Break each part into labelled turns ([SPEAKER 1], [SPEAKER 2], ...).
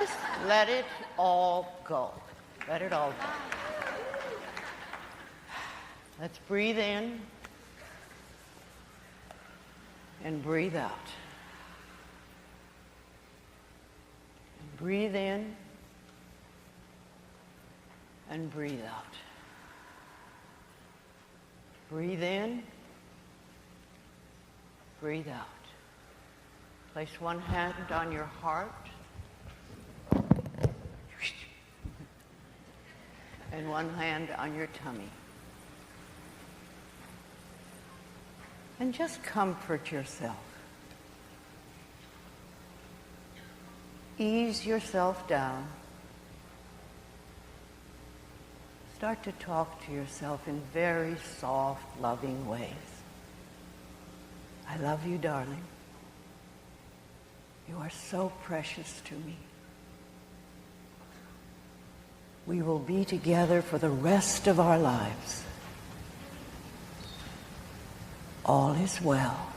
[SPEAKER 1] Just let it all go. Let it all go. Let's breathe in and breathe out. And breathe in and breathe out. Breathe in, breathe out. Place one hand on your heart and one hand on your tummy. And just comfort yourself. Ease yourself down. Start to talk to yourself in very soft, loving ways. I love you, darling. You are so precious to me. We will be together for the rest of our lives. All is well.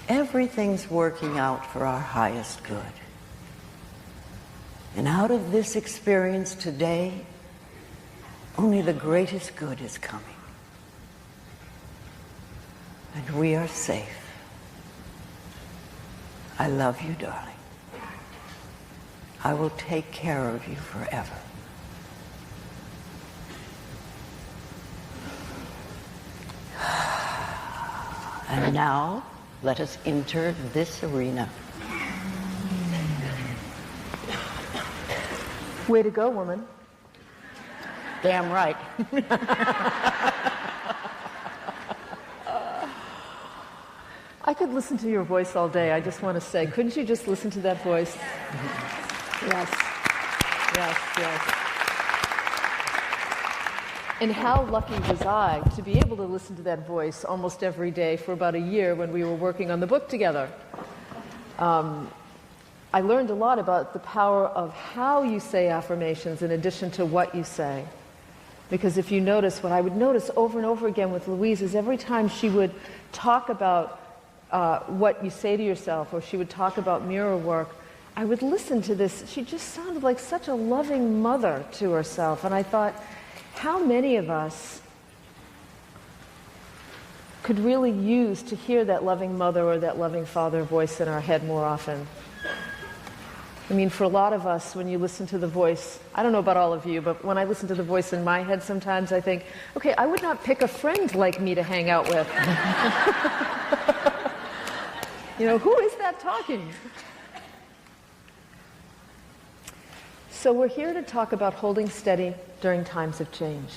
[SPEAKER 1] Everything's working out for our highest good. And out of this experience today, only the greatest good is coming. And we are safe. I love you, darling. I will take care of you forever. And now, let us enter this arena.
[SPEAKER 2] Way to go, woman.
[SPEAKER 1] Damn right.
[SPEAKER 2] I could listen to your voice all day, I just want to say. Couldn't you just listen to that voice? Yes. Yes, yes. And how lucky was I to be able to listen to that voice almost every day for about a year when we were working on the book together. I learned a lot about the power of how you say affirmations in addition to what you say. Because if you notice, what I would notice over and over again with Louise is every time she would talk about what you say to yourself, or she would talk about mirror work, I would listen to this. She just sounded like such a loving mother to herself. And I thought, how many of us could really use to hear that loving mother or that loving father voice in our head more often? I mean, for a lot of us, when you listen to the voice, I don't know about all of you, but when I listen to the voice in my head sometimes, I think, okay, I would not pick a friend like me to hang out with. You know, who is that talking? So we're here to talk about holding steady during times of change.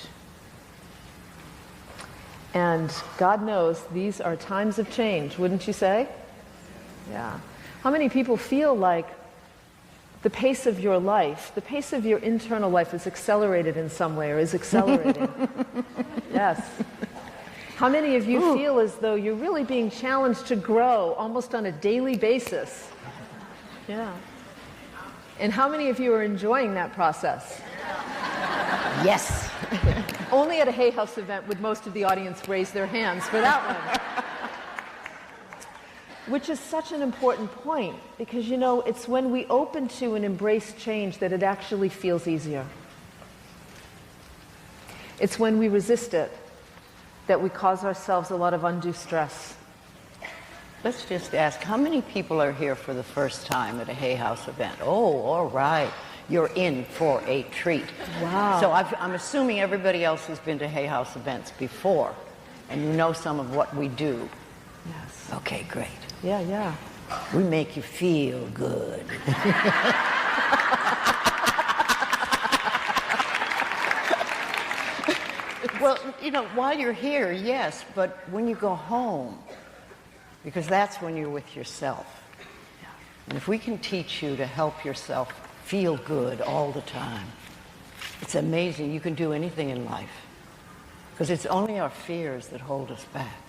[SPEAKER 2] And God knows these are times of change, wouldn't you say? Yeah. How many people feel like the pace of your life, the pace of your internal life is accelerated in some way or is accelerating? Yes. How many of you feel as though you're really being challenged to grow almost on a daily basis? Yeah. And how many of you are enjoying that process?
[SPEAKER 1] Yes.
[SPEAKER 2] Only at a Hay House event would most of the audience raise their hands for that one. Which is such an important point, because, you know, it's when we open to and embrace change that it actually feels easier. It's when we resist it that we cause ourselves a lot of undue stress.
[SPEAKER 1] Let's just ask, how many people are here for the first time at a Hay House event? Oh, all right. You're in for a treat.
[SPEAKER 2] Wow.
[SPEAKER 1] So I'm assuming everybody else has been to Hay House events before, and you know some of what we do.
[SPEAKER 2] Yes.
[SPEAKER 1] Okay, great.
[SPEAKER 2] Yeah, yeah.
[SPEAKER 1] We make you feel good. Well, you know, while you're here, yes, but when you go home, because that's when you're with yourself. And if we can teach you to help yourself feel good all the time, it's amazing. You can do anything in life, because it's only our fears that hold us back.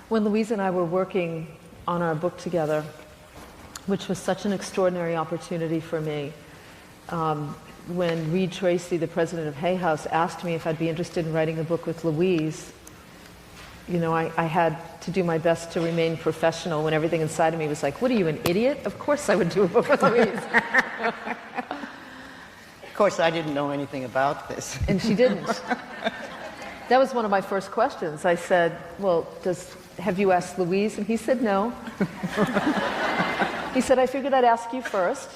[SPEAKER 2] When Louise and I were working on our book together, which was such an extraordinary opportunity for me, when Reed Tracy, the president of Hay House, asked me if I'd be interested in writing a book with Louise, I had to do my best to remain professional when everything inside of me was like, what are you, an idiot? Of course I would do a book with Louise.
[SPEAKER 1] Of course, I didn't know anything about this.
[SPEAKER 2] And she didn't. That was one of my first questions. I said, well, have you asked Louise? And he said no. He said, I figured I'd ask you first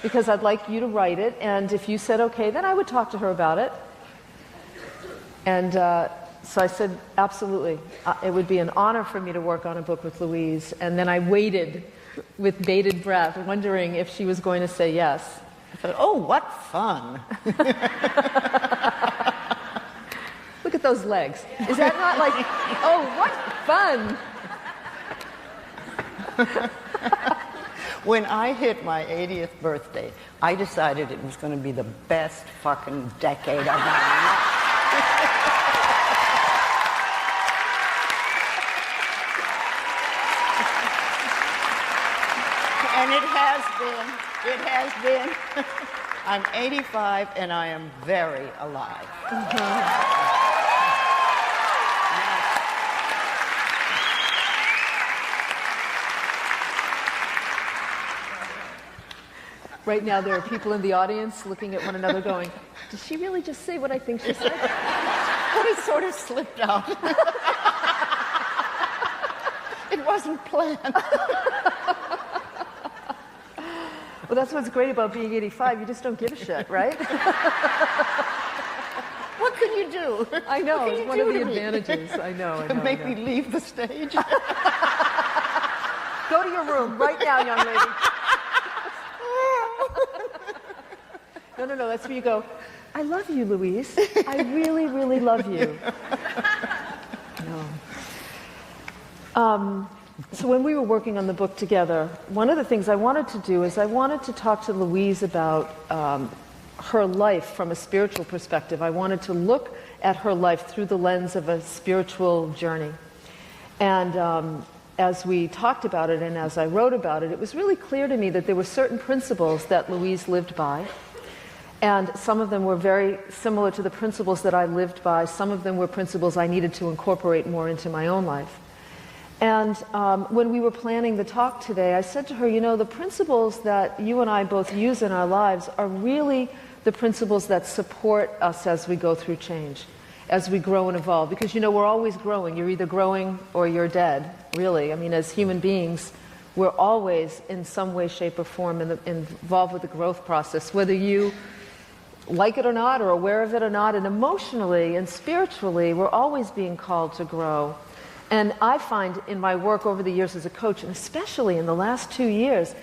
[SPEAKER 2] because I'd like you to write it, and if you said okay, then I would talk to her about it. And so I said, absolutely. It would be an honor for me to work on a book with Louise. And then I waited with bated breath, wondering if she was going to say yes.
[SPEAKER 1] I thought, oh, what fun.
[SPEAKER 2] Look at those legs. Is that not like, oh, what fun?
[SPEAKER 1] When I hit my 80th birthday, I decided it was going to be the best fucking decade of my life. And it has been. I'm 85 and I am very alive.
[SPEAKER 2] Right now there are people in the audience looking at one another going, did she really just say what I think she said?
[SPEAKER 1] But it sort of slipped out. It wasn't planned.
[SPEAKER 2] Well, that's what's great about being 85. You just don't give a shit, right?
[SPEAKER 1] What can you do?
[SPEAKER 2] I know.
[SPEAKER 1] What can
[SPEAKER 2] It's
[SPEAKER 1] you
[SPEAKER 2] one
[SPEAKER 1] do
[SPEAKER 2] of the
[SPEAKER 1] to me?
[SPEAKER 2] advantages. I know.
[SPEAKER 1] Make me leave the stage.
[SPEAKER 2] Go to your room right now, young lady. No. That's where you go, I love you, Louise. I really, really love you. No. So when we were working on the book together, one of the things I wanted to do is I wanted to talk to Louise about her life from a spiritual perspective. I wanted to look at her life through the lens of a spiritual journey. And as we talked about it and as I wrote about it, it was really clear to me that there were certain principles that Louise lived by. And some of them were very similar to the principles that I lived by. Some of them were principles I needed to incorporate more into my own life. And when we were planning the talk today, I said to her, the principles that you and I both use in our lives are really the principles that support us as we go through change, as we grow and evolve. Because, we're always growing. You're either growing or you're dead, really. I mean, as human beings, we're always in some way, shape, or form involved with the growth process, whether you like it or not, or aware of it or not. And emotionally and spiritually, we're always being called to grow. And I find in my work over the years as a coach, and especially in the last 2 years,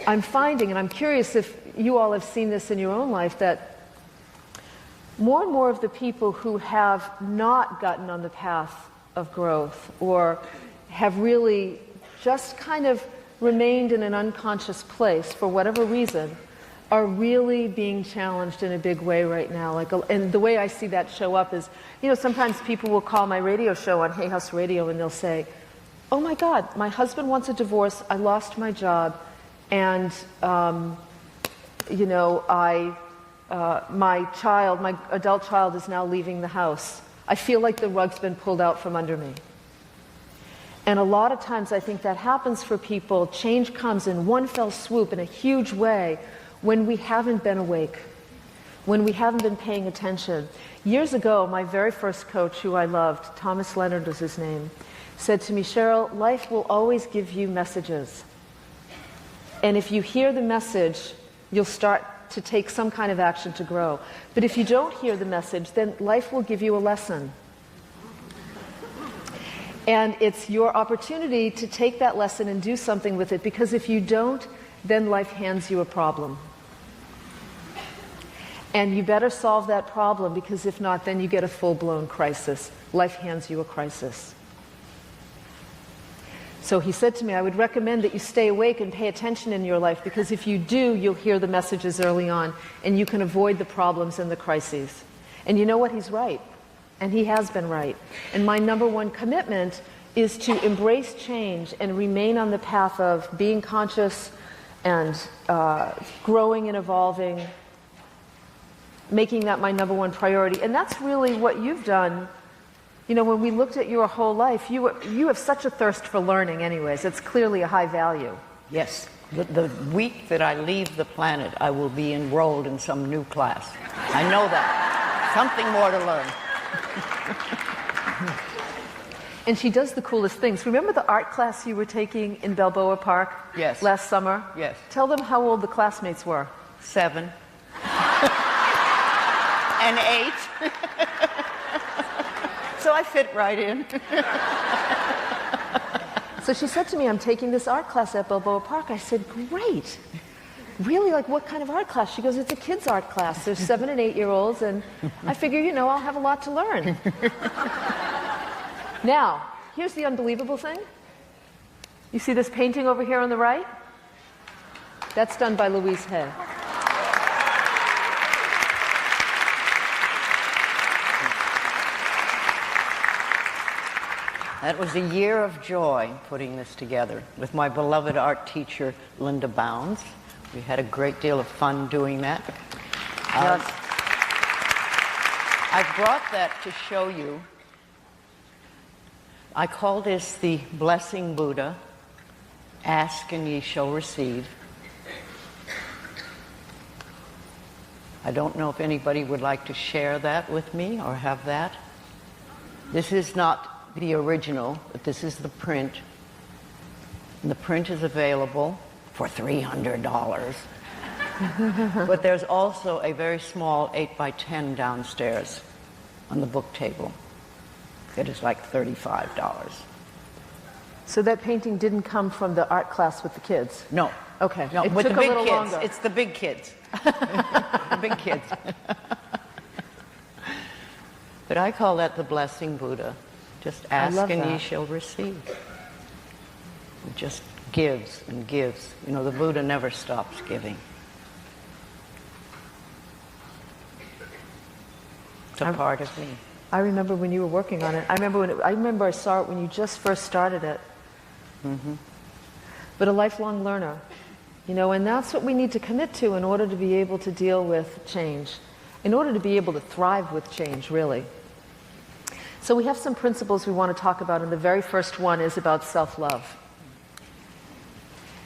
[SPEAKER 2] I'm finding, and I'm curious if you all have seen this in your own life, that more and more of the people who have not gotten on the path of growth or have really just kind of remained in an unconscious place for whatever reason are really being challenged in a big way right now. And the way I see that show up is, sometimes people will call my radio show on Hay House Radio and they'll say, oh my God, my husband wants a divorce, I lost my job, and my adult child is now leaving the house. I feel like the rug's been pulled out from under me. And a lot of times I think that happens for people. Change comes in one fell swoop in a huge way when we haven't been awake, when we haven't been paying attention. Years ago, my very first coach, who I loved, Thomas Leonard was his name, said to me, Cheryl, life will always give you messages. And if you hear the message, you'll start to take some kind of action to grow. But if you don't hear the message, then life will give you a lesson. And it's your opportunity to take that lesson and do something with it, because if you don't, then life hands you a problem. And you better solve that problem, because if not, then you get a full-blown crisis. Life hands you a crisis. So he said to me, I would recommend that you stay awake and pay attention in your life, because if you do, you'll hear the messages early on, and you can avoid the problems and the crises. And you know what? He's right. And he has been right. And my number one commitment is to embrace change and remain on the path of being conscious and growing and evolving, making that my number one priority. And that's really what you've done You know, when we looked at your whole life, you have such a thirst for learning anyways. It's clearly a high value.
[SPEAKER 1] Yes. The week that I leave the planet, I will be enrolled in some new class. I know that. Something more to learn.
[SPEAKER 2] And she does the coolest things. Remember the art class you were taking in Balboa Park?
[SPEAKER 1] Yes.
[SPEAKER 2] Last summer?
[SPEAKER 1] Yes.
[SPEAKER 2] Tell them how old the classmates were.
[SPEAKER 1] 7. And 8. So I fit right in.
[SPEAKER 2] So she said to me, I'm taking this art class at Balboa Park. I said, great. Really? Like, what kind of art class? She goes, it's a kids' art class. There's 7 and 8-year-olds, and I figure, you know, I'll have a lot to learn. Now, here's the unbelievable thing. You see this painting over here on the right? That's done by Louise Hay.
[SPEAKER 1] That was a year of joy putting this together with my beloved art teacher, Linda Bounds. We had a great deal of fun doing that.
[SPEAKER 2] Yes.
[SPEAKER 1] I brought that to show you. I call this the Blessing Buddha. Ask and ye shall receive. I don't know if anybody would like to share that with me or have that. This is not the original, but this is the print. And the print is available for $300. But there's also a very small 8x10 downstairs on the book table. It is like $35.
[SPEAKER 2] So that painting didn't come from the art class with the kids?
[SPEAKER 1] No.
[SPEAKER 2] Okay.
[SPEAKER 1] No,
[SPEAKER 2] It
[SPEAKER 1] with
[SPEAKER 2] took
[SPEAKER 1] the
[SPEAKER 2] a
[SPEAKER 1] big
[SPEAKER 2] little
[SPEAKER 1] kids.
[SPEAKER 2] longer.
[SPEAKER 1] It's the big kids. The big kids. But I call that the Blessing Buddha. Just ask
[SPEAKER 2] love
[SPEAKER 1] and ye
[SPEAKER 2] that.
[SPEAKER 1] shall receive. It just gives and gives. You know, the Buddha never stops giving. It's a part of me.
[SPEAKER 2] I remember when you were working on it. I remember I saw it when you just first started it.
[SPEAKER 1] Mm-hmm.
[SPEAKER 2] But a lifelong learner, you know, and that's what we need to commit to in order to be able to deal with change, in order to be able to thrive with change, really. So we have some principles we want to talk about, and the very first one is about self-love.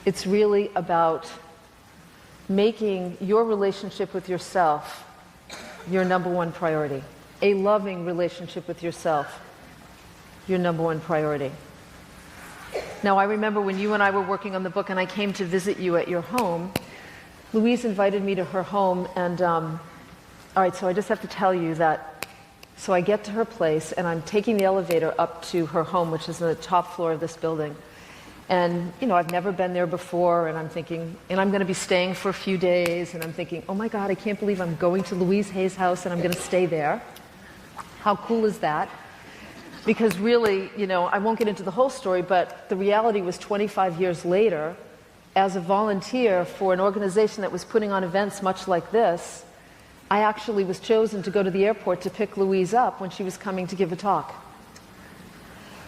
[SPEAKER 2] It's really about making your relationship with yourself your number one priority. A loving relationship with yourself, your number one priority. Now, I remember when you and I were working on the book and I came to visit you at your home, Louise invited me to her home, and all right, so I just have to tell you that, so I get to her place and I'm taking the elevator up to her home, which is on the top floor of this building. And, you know, I've never been there before, and I'm thinking, and I'm going to be staying for a few days, and I'm thinking, oh my God, I can't believe I'm going to Louise Hay's house and I'm going to stay there. How cool is that? Because really, you know, I won't get into the whole story, but the reality was 25 years later, as a volunteer for an organization that was putting on events much like this, I actually was chosen to go to the airport to pick Louise up when she was coming to give a talk.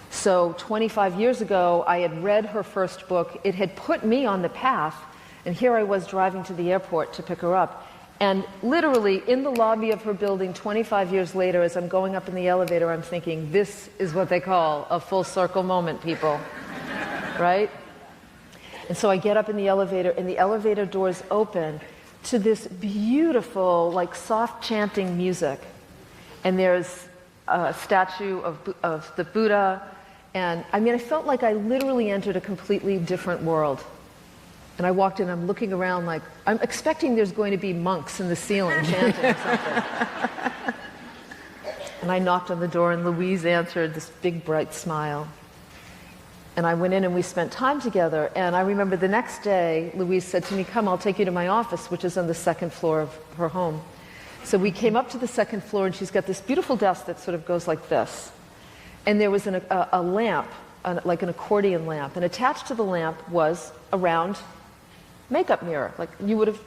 [SPEAKER 2] So 25 years ago, I had read her first book. It had put me on the path, and here I was driving to the airport to pick her up. And literally, in the lobby of her building, 25 years later, as I'm going up in the elevator, I'm thinking, this is what they call a full circle moment, people. Right? And so I get up in the elevator, and the elevator doors open to this beautiful, like, soft chanting music. And there's a statue of the Buddha. And I mean, I felt like I literally entered a completely different world. And I walked in, I'm looking around like, I'm expecting there's going to be monks in the ceiling chanting or something. And I knocked on the door, and Louise answered, this big, bright smile. And I went in and we spent time together. And I remember the next day, Louise said to me, come, I'll take you to my office, which is on the second floor of her home. So we came up to the second floor, and she's got this beautiful desk that sort of goes like this. And there was a lamp, like an accordion lamp. And attached to the lamp was a round makeup mirror. Like you would have,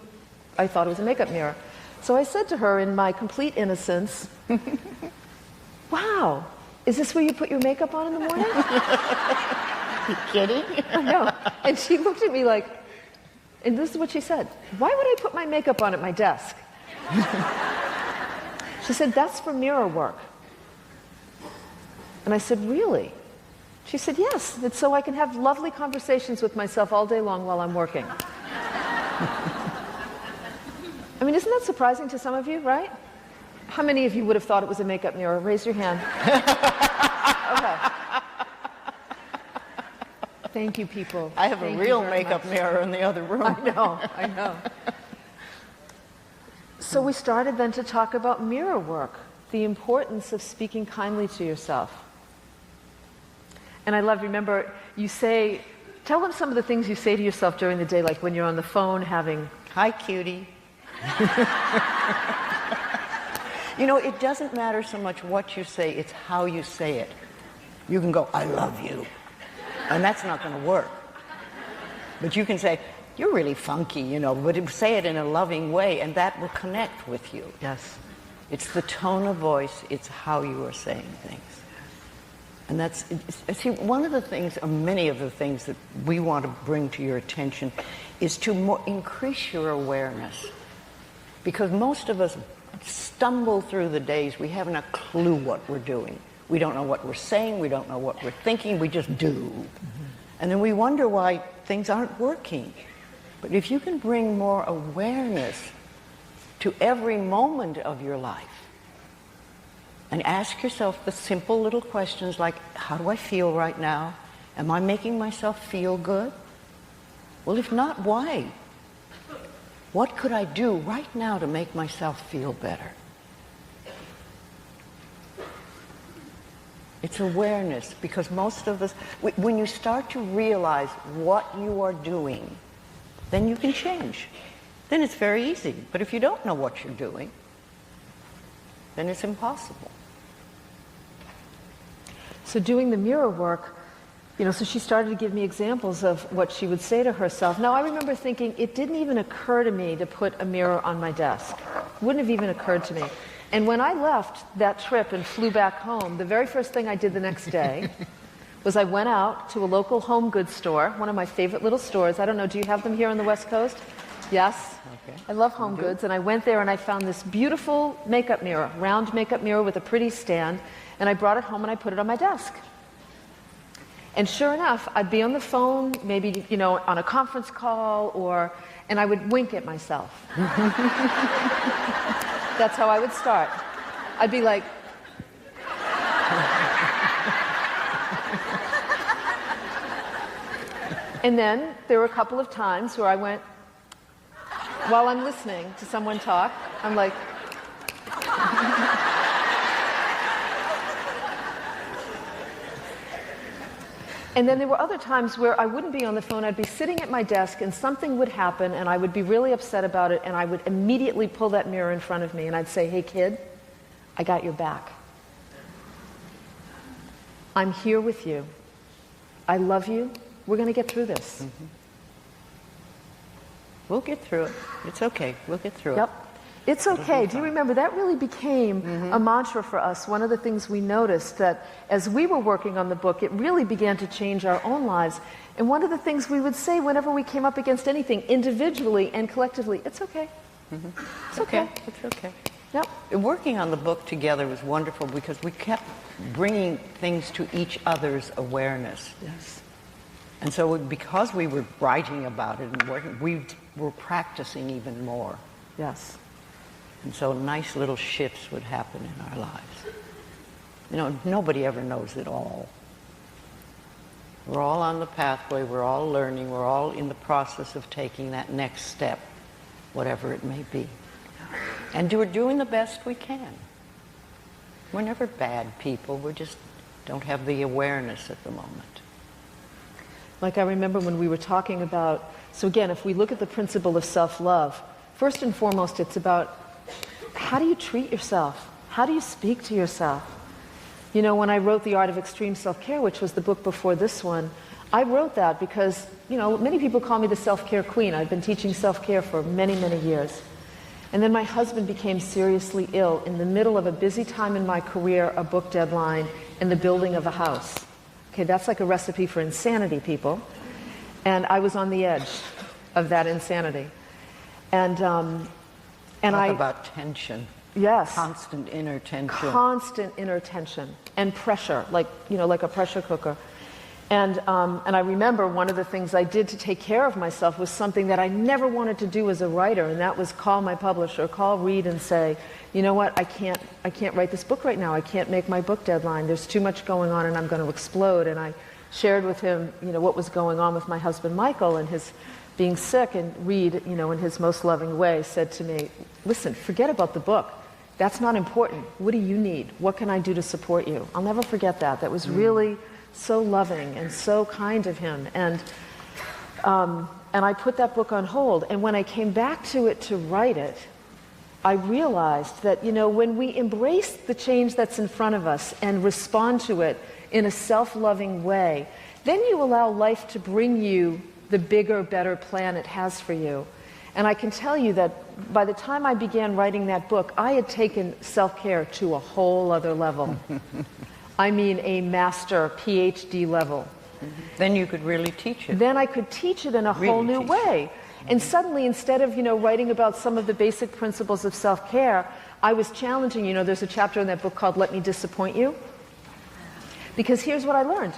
[SPEAKER 2] I thought it was a makeup mirror. So I said to her in my complete innocence, wow, is this where you put your makeup on in the morning?
[SPEAKER 1] You kidding?
[SPEAKER 2] I know. And she looked at me like, and this is what she said, why would I put my makeup on at my desk? She said, that's for mirror work. And I said, really? She said, yes, it's so I can have lovely conversations with myself all day long while I'm working. I mean, isn't that surprising to some of you, right? How many of you would have thought it was a makeup mirror? Raise your hand. Okay. Thank you, people.
[SPEAKER 1] I have
[SPEAKER 2] Thank
[SPEAKER 1] a real
[SPEAKER 2] you very
[SPEAKER 1] makeup
[SPEAKER 2] much.
[SPEAKER 1] mirror in the other room.
[SPEAKER 2] I know. So we started then to talk about mirror work, the importance of speaking kindly to yourself. And I love, remember, you say, tell them some of the things you say to yourself during the day, like when you're on the phone having...
[SPEAKER 1] Hi, cutie. You know, it doesn't matter so much what you say, it's how you say it. You can go, I love you. And that's not going to work. But you can say, you're really funky, you know, but say it in a loving way, and that will connect with you.
[SPEAKER 2] Yes.
[SPEAKER 1] It's the tone of voice, it's how you are saying things. And that's, see, one of the things, or many of the things that we want to bring to your attention is to increase your awareness. Because most of us stumble through the days, we haven't a clue what we're doing. We don't know what we're saying, we don't know what we're thinking, we just do. Mm-hmm. And then we wonder why things aren't working. But if you can bring more awareness to every moment of your life, and ask yourself the simple little questions like, how do I feel right now? Am I making myself feel good? Well, if not, why? What could I do right now to make myself feel better? It's awareness, because most of us, when you start to realize what you are doing, then you can change. Then it's very easy. But if you don't know what you're doing, then it's impossible.
[SPEAKER 2] So doing the mirror work, you know, so she started to give me examples of what she would say to herself. Now, I remember thinking, it didn't even occur to me to put a mirror on my desk. It wouldn't have even occurred to me. And when I left that trip and flew back home, the very first thing I did the next day was I went out to a local home goods store, one of my favorite little stores. I don't know, do you have them here on the West Coast? Yes?
[SPEAKER 1] Okay.
[SPEAKER 2] I love home goods. And I went there and I found this beautiful makeup mirror, round makeup mirror with a pretty stand. And I brought it home and I put it on my desk. And sure enough, I'd be on the phone, maybe, you know, on a conference call, and I would wink at myself. That's how I would start. I'd be like... And then there were a couple of times where I went, while I'm listening to someone talk, I'm like... And then there were other times where I wouldn't be on the phone, I'd be sitting at my desk and something would happen and I would be really upset about it and I would immediately pull that mirror in front of me and I'd say, hey kid, I got your back. I'm here with you. I love you. We're going to get through this.
[SPEAKER 1] Mm-hmm. We'll get through it. It's okay. We'll get through it.
[SPEAKER 2] Yep. It's okay. Do you remember that really became a mantra for us? One of the things we noticed that as we were working on the book, it really began to change our own lives. And one of the things we would say whenever we came up against anything, individually and collectively, it's okay.
[SPEAKER 1] Mm-hmm.
[SPEAKER 2] It's okay.
[SPEAKER 1] It's okay.
[SPEAKER 2] Yep.
[SPEAKER 1] Working on the book together was wonderful because we kept bringing things to each other's awareness.
[SPEAKER 2] Yes.
[SPEAKER 1] And so because we were writing about it and working, we were practicing even more.
[SPEAKER 2] Yes.
[SPEAKER 1] And so nice little shifts would happen in our lives. You know, nobody ever knows it all. We're all on the pathway, we're all learning, we're all in the process of taking that next step, whatever it may be. And we're doing the best we can. We're never bad people, we just don't have the awareness at the moment.
[SPEAKER 2] Like I remember when we were talking about, so again, if we look at the principle of self-love, first and foremost, it's about how do you treat yourself? How do you speak to yourself? You know, when I wrote The Art of Extreme Self-Care, which was the book before this one, I wrote that because, you know, many people call me the self-care queen. I've been teaching self-care for many, many years. And then my husband became seriously ill in the middle of a busy time in my career, a book deadline, and the building of a house. Okay, that's like a recipe for insanity, people. And I was on the edge of that insanity. And
[SPEAKER 1] Talk about tension.
[SPEAKER 2] Yes.
[SPEAKER 1] Constant inner tension.
[SPEAKER 2] Constant inner tension. and pressure, like a pressure cooker. And I remember one of the things I did to take care of myself was something that I never wanted to do as a writer, and that was call my publisher, call Reed and say, you know what, I can't write this book right now. I can't make my book deadline. There's too much going on and I'm going to explode. And I shared with him, what was going on with my husband Michael and his being sick, and Reed, in his most loving way, said to me, listen, forget about the book. That's not important. What do you need? What can I do to support you? I'll never forget that. That was really so loving and so kind of him. And I put that book on hold. And when I came back to it to write it, I realized that, when we embrace the change that's in front of us and respond to it in a self-loving way, then you allow life to bring you the bigger, better plan it has for you. And I can tell you that by the time I began writing that book, I had taken self-care to a whole other level. I mean a master PhD level.
[SPEAKER 1] Then you could really teach it.
[SPEAKER 2] Then I could teach it in a whole new way. And suddenly, instead of, writing about some of the basic principles of self-care, I was challenging, there's a chapter in that book called Let Me Disappoint You. Because here's what I learned.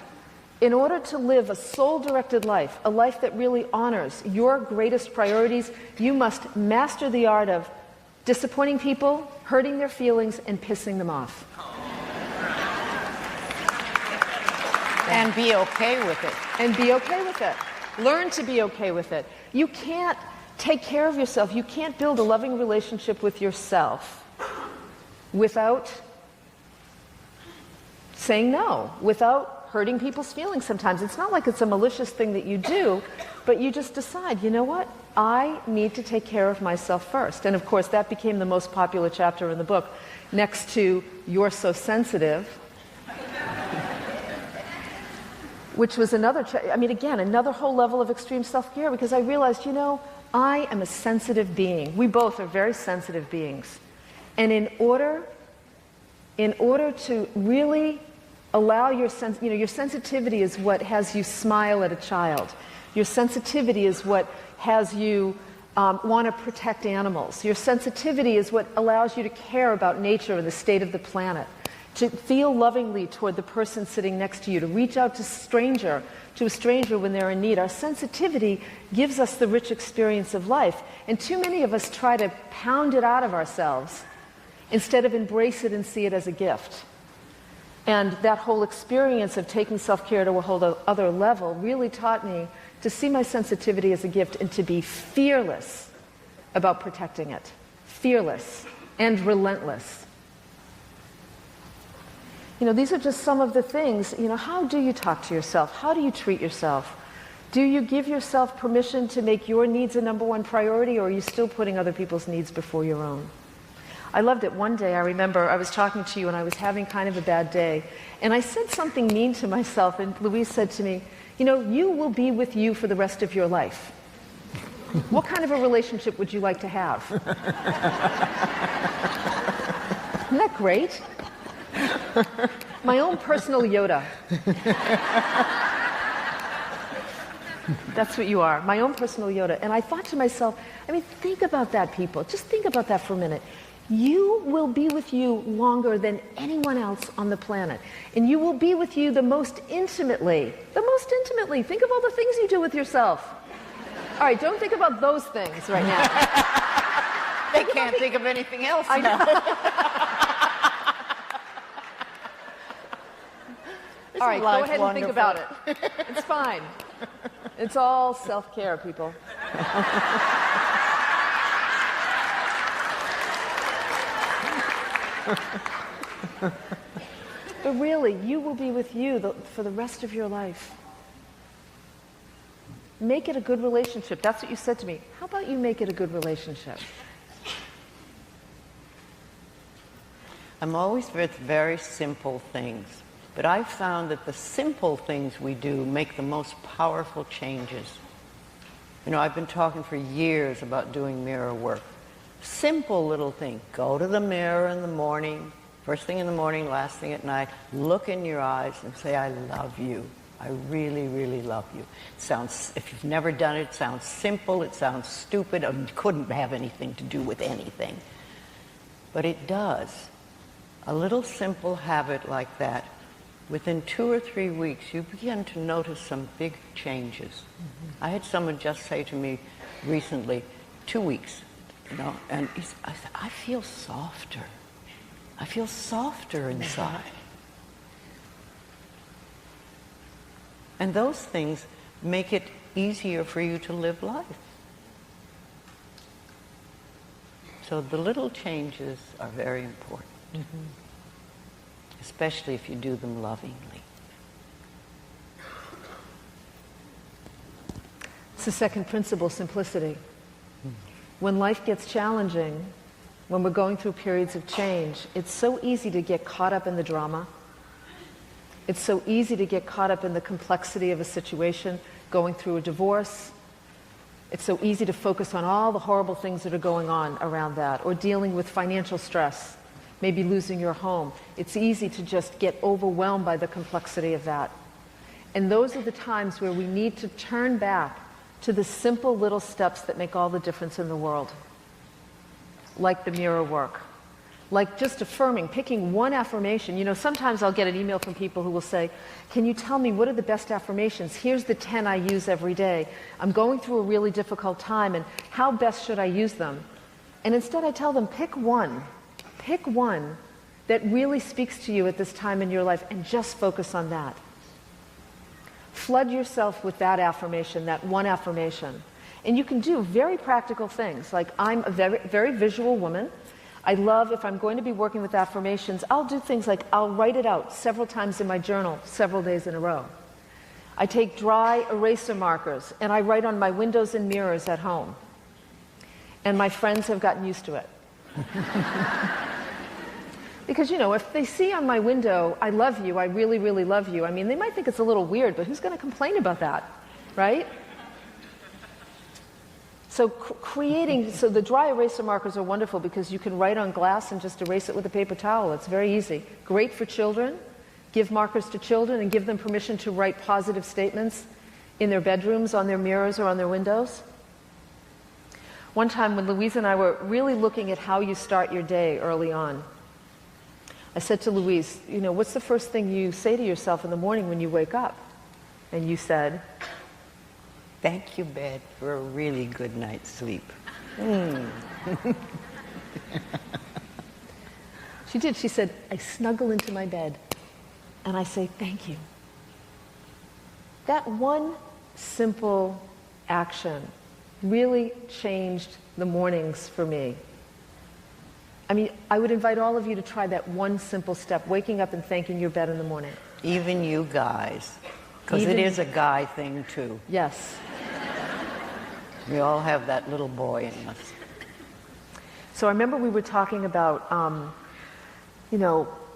[SPEAKER 2] In order to live a soul-directed life, a life that really honors your greatest priorities, you must master the art of disappointing people, hurting their feelings, and pissing them off.
[SPEAKER 1] And be okay with it.
[SPEAKER 2] And be okay with it. Learn to be okay with it. You can't take care of yourself. You can't build a loving relationship with yourself without saying no, without hurting people's feelings sometimes. It's not like it's a malicious thing that you do, but you just decide, you know what? I need to take care of myself first. And of course, that became the most popular chapter in the book, next to You're So Sensitive, which was another whole level of extreme self-care, because I realized, I am a sensitive being. We both are very sensitive beings. And in order to really allow your sensitivity is what has you smile at a child. Your sensitivity is what has you want to protect animals. Your sensitivity is what allows you to care about nature and the state of the planet, to feel lovingly toward the person sitting next to you, to reach out to a stranger when they're in need. Our sensitivity gives us the rich experience of life. And too many of us try to pound it out of ourselves instead of embrace it and see it as a gift. And that whole experience of taking self-care to a whole other level really taught me to see my sensitivity as a gift and to be fearless about protecting it. Fearless and relentless. These are just some of the things. How do you talk to yourself? How do you treat yourself? Do you give yourself permission to make your needs a number one priority, or are you still putting other people's needs before your own? I loved it. One day, I remember I was talking to you and I was having kind of a bad day. And I said something mean to myself, and Louise said to me, you will be with you for the rest of your life. What kind of a relationship would you like to have? Isn't that great? My own personal Yoda. That's what you are, my own personal Yoda. And I thought to myself, think about that, people. Just think about that for a minute. You will be with you longer than anyone else on the planet. And you will be with you the most intimately. The most intimately. Think of all the things you do with yourself. All right, don't think about those things right now.
[SPEAKER 1] They can't think of anything else
[SPEAKER 2] I know. All right, go ahead and think about it. It's fine. It's all self-care, people. But really, you will be with you for the rest of your life. Make it a good relationship. That's what you said to me. How about you make it a good relationship?
[SPEAKER 1] I'm always with very simple things. But I've found that the simple things we do make the most powerful changes. I've been talking for years about doing mirror work. Simple little thing. Go to the mirror in the morning, first thing in the morning, last thing at night. Look in your eyes and say, I love you. I really, really love you. It sounds, if you've never done it, it sounds simple, it sounds stupid, and couldn't have anything to do with anything. But it does. A little simple habit like that, within 2 or 3 weeks, you begin to notice some big changes. Mm-hmm. I had someone just say to me recently, 2 weeks, and I said, I feel softer. I feel softer inside. And those things make it easier for you to live life. So the little changes are very important, especially if you do them lovingly.
[SPEAKER 2] It's the second principle, simplicity. When life gets challenging, when we're going through periods of change, it's so easy to get caught up in the drama. It's so easy to get caught up in the complexity of a situation, going through a divorce. It's so easy to focus on all the horrible things that are going on around that, or dealing with financial stress, maybe losing your home. It's easy to just get overwhelmed by the complexity of that. And those are the times where we need to turn back to the simple little steps that make all the difference in the world. Like the mirror work. Like just affirming, picking one affirmation. Sometimes I'll get an email from people who will say, can you tell me what are the best affirmations? Here's the 10 I use every day. I'm going through a really difficult time, and how best should I use them? And instead I tell them, pick one. Pick one that really speaks to you at this time in your life, and just focus on that. Flood yourself with that affirmation, that one affirmation. And you can do very practical things. Like, I'm a very, very visual woman. I love, if I'm going to be working with affirmations, I'll do things like I'll write it out several times in my journal, several days in a row. I take dry eraser markers and I write on my windows and mirrors at home. And my friends have gotten used to it. Because, if they see on my window, I love you, I really, really love you, they might think it's a little weird, but who's going to complain about that, right? So so the dry eraser markers are wonderful because you can write on glass and just erase it with a paper towel. It's very easy. Great for children. Give markers to children and give them permission to write positive statements in their bedrooms, on their mirrors, or on their windows. One time when Louise and I were really looking at how you start your day early on, I said to Louise, what's the first thing you say to yourself in the morning when you wake up? And you said,
[SPEAKER 1] thank you, bed, for a really good night's sleep.
[SPEAKER 2] She did. She said, I snuggle into my bed and I say, thank you. That one simple action really changed the mornings for me. I would invite all of you to try that one simple step, waking up and thanking your bed in the morning.
[SPEAKER 1] Even you guys, because it is a guy thing too.
[SPEAKER 2] Yes.
[SPEAKER 1] We all have that little boy in us.
[SPEAKER 2] So I remember we were talking about,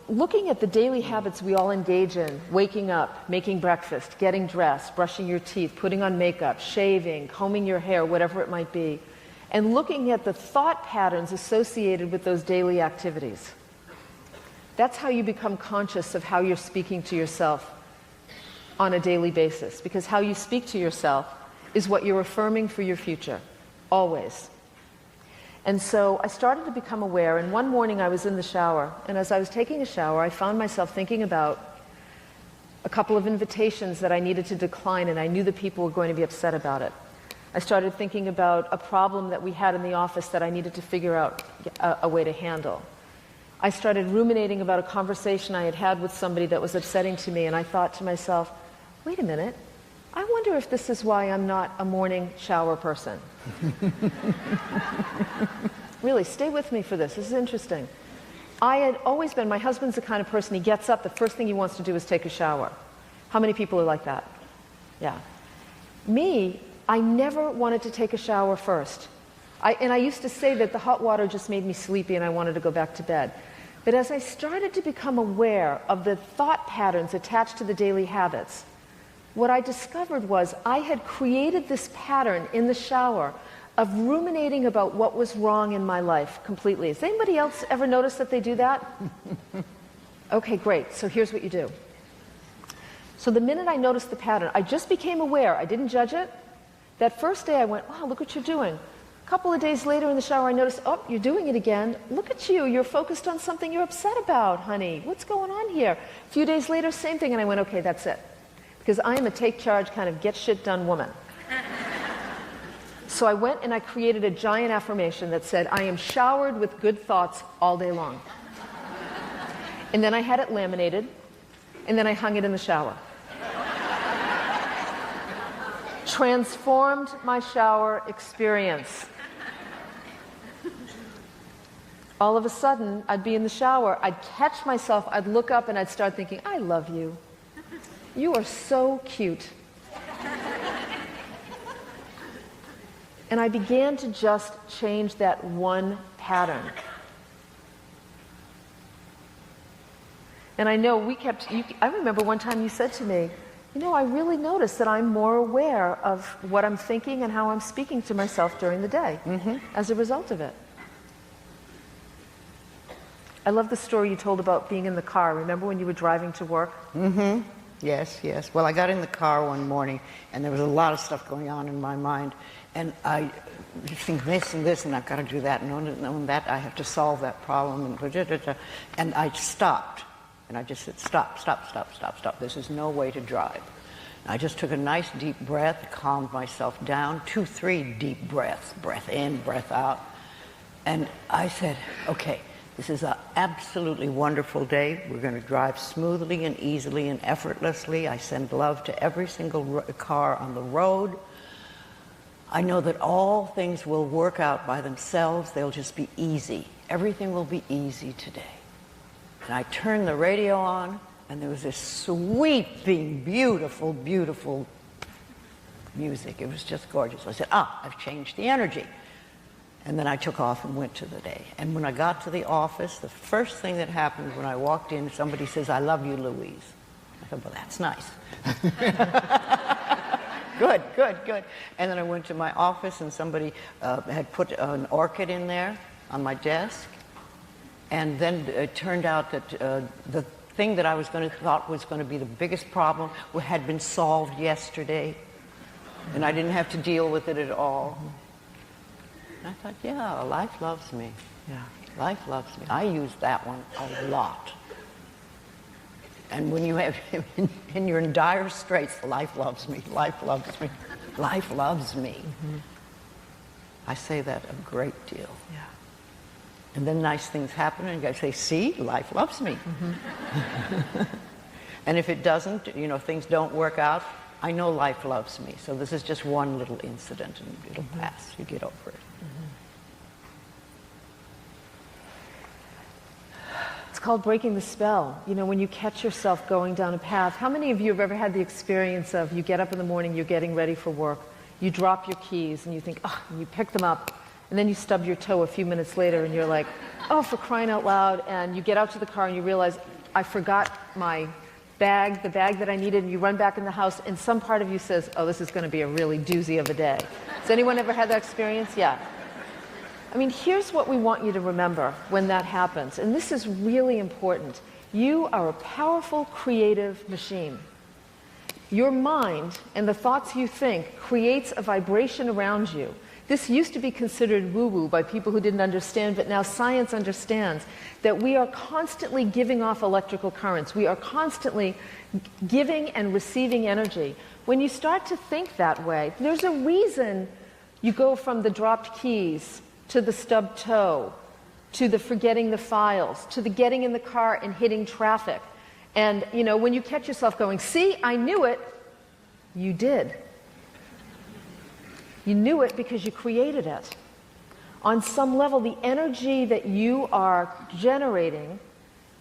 [SPEAKER 2] looking at the daily habits we all engage in: waking up, making breakfast, getting dressed, brushing your teeth, putting on makeup, shaving, combing your hair, whatever it might be, and looking at the thought patterns associated with those daily activities. That's how you become conscious of how you're speaking to yourself on a daily basis, because how you speak to yourself is what you're affirming for your future, always. And so I started to become aware, and one morning I was in the shower, and as I was taking a shower, I found myself thinking about a couple of invitations that I needed to decline, and I knew the people were going to be upset about it. I started thinking about a problem that we had in the office that I needed to figure out a way to handle. I started ruminating about a conversation I had had with somebody that was upsetting to me, and I thought to myself, wait a minute, I wonder if this is why I'm not a morning shower person. Really, stay with me for this. This is interesting. I had always been, my husband's the kind of person, he gets up, the first thing he wants to do is take a shower. How many people are like that? Yeah. Me, I never wanted to take a shower first. I used to say that the hot water just made me sleepy and I wanted to go back to bed. But as I started to become aware of the thought patterns attached to the daily habits, what I discovered was I had created this pattern in the shower of ruminating about what was wrong in my life completely. Has anybody else ever noticed that they do that? Okay, great. So here's what you do. So the minute I noticed the pattern, I just became aware. I didn't judge it. That first day I went, wow, look what you're doing. couple of days later in the shower, I noticed, oh, you're doing it again. Look at you. You're focused on something you're upset about, honey. What's going on here? A few days later, same thing. And I went, okay, that's it. Because I am a take charge kind of get shit done woman. So I went and I created a giant affirmation that said, I am showered with good thoughts all day long. And then I had it laminated, and then I hung it in the shower. Transformed my shower experience. All of a sudden, I'd be in the shower, I'd catch myself, I'd look up and I'd start thinking, I love you. You are so cute. And I began to just change that one pattern. And I know I remember one time you said to me, you know, I really noticed that I'm more aware of what I'm thinking and how I'm speaking to myself during the day as a result of it. I love the story you told about being in the car. Remember when you were driving to work?
[SPEAKER 1] Yes, yes. Well, I got in the car one morning, and there was a lot of stuff going on in my mind. And I think this and this, and I've got to do that, and that, I have to solve that problem. And I stopped. And I just said, stop, stop, stop, stop, stop. This is no way to drive. And I just took a nice deep breath, calmed myself down, 2, 3 deep breaths, breath in, breath out. And I said, okay, this is an absolutely wonderful day. We're going to drive smoothly and easily and effortlessly. I send love to every single car on the road. I know that all things will work out by themselves. They'll just be easy. Everything will be easy today. And I turned the radio on, and there was this sweeping, beautiful, beautiful music. It was just gorgeous. I said, I've changed the energy. And then I took off and went to the day. And when I got to the office, the first thing that happened when I walked in, somebody says, I love you, Louise. I thought, well, that's nice. Good, good, good. And then I went to my office, and somebody had put an orchid in there on my desk. And then it turned out that the thing that I thought was going to be the biggest problem had been solved yesterday. And I didn't have to deal with it at all. And I thought, yeah, life loves me.
[SPEAKER 2] Yeah.
[SPEAKER 1] Life loves me. I use that one a lot. And when you're in dire straits, life loves me, life loves me, life loves me. I say that a great deal.
[SPEAKER 2] Yeah.
[SPEAKER 1] And then nice things happen, and I say, see, life loves me. And if it doesn't, things don't work out, I know life loves me. So this is just one little incident, and it'll pass. You get over it.
[SPEAKER 2] It's called breaking the spell. When you catch yourself going down a path, how many of you have ever had the experience of you get up in the morning, you're getting ready for work, you drop your keys, and you think, and you pick them up, and then you stub your toe a few minutes later, and you're like, oh, for crying out loud, and you get out to the car, and you realize, I forgot my bag, the bag that I needed, and you run back in the house, and some part of you says, oh, this is going to be a really doozy of a day. Has anyone ever had that experience? Yeah. I mean, here's what we want you to remember when that happens, and this is really important. You are a powerful, creative machine. Your mind and the thoughts you think creates a vibration around you. This used to be considered woo-woo by people who didn't understand, but now science understands that we are constantly giving off electrical currents. We are constantly giving and receiving energy. When you start to think that way, there's a reason you go from the dropped keys to the stubbed toe, to the forgetting the files, to the getting in the car and hitting traffic. And, when you catch yourself going, see, I knew it, you did. You knew it because you created it. On some level, the energy that you are generating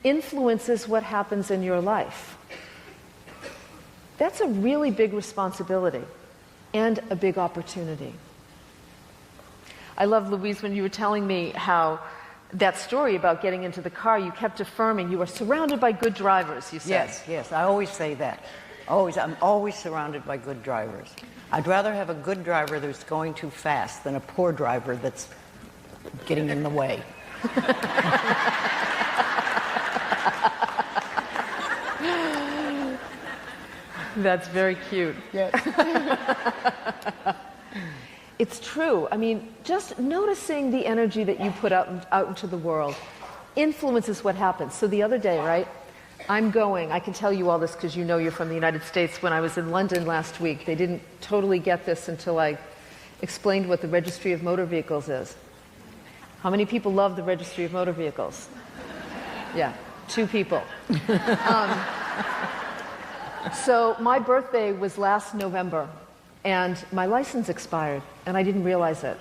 [SPEAKER 2] influences what happens in your life. That's a really big responsibility and a big opportunity. I love, Louise, when you were telling me how that story about getting into the car, you kept affirming you are surrounded by good drivers, you said.
[SPEAKER 1] Yes, yes, I always say that. I'm always surrounded by good drivers. I'd rather have a good driver that's going too fast than a poor driver that's getting in the way.
[SPEAKER 2] That's very cute.
[SPEAKER 1] Yes.
[SPEAKER 2] It's true. I mean, just noticing the energy that you put out into the world influences what happens. So the other day, right, I can tell you all this because you know you're from the United States. When I was in London last week, they didn't totally get this until I explained what the Registry of Motor Vehicles is. How many people love the Registry of Motor Vehicles? Yeah, 2 people. So my birthday was last November, and my license expired, and I didn't realize it.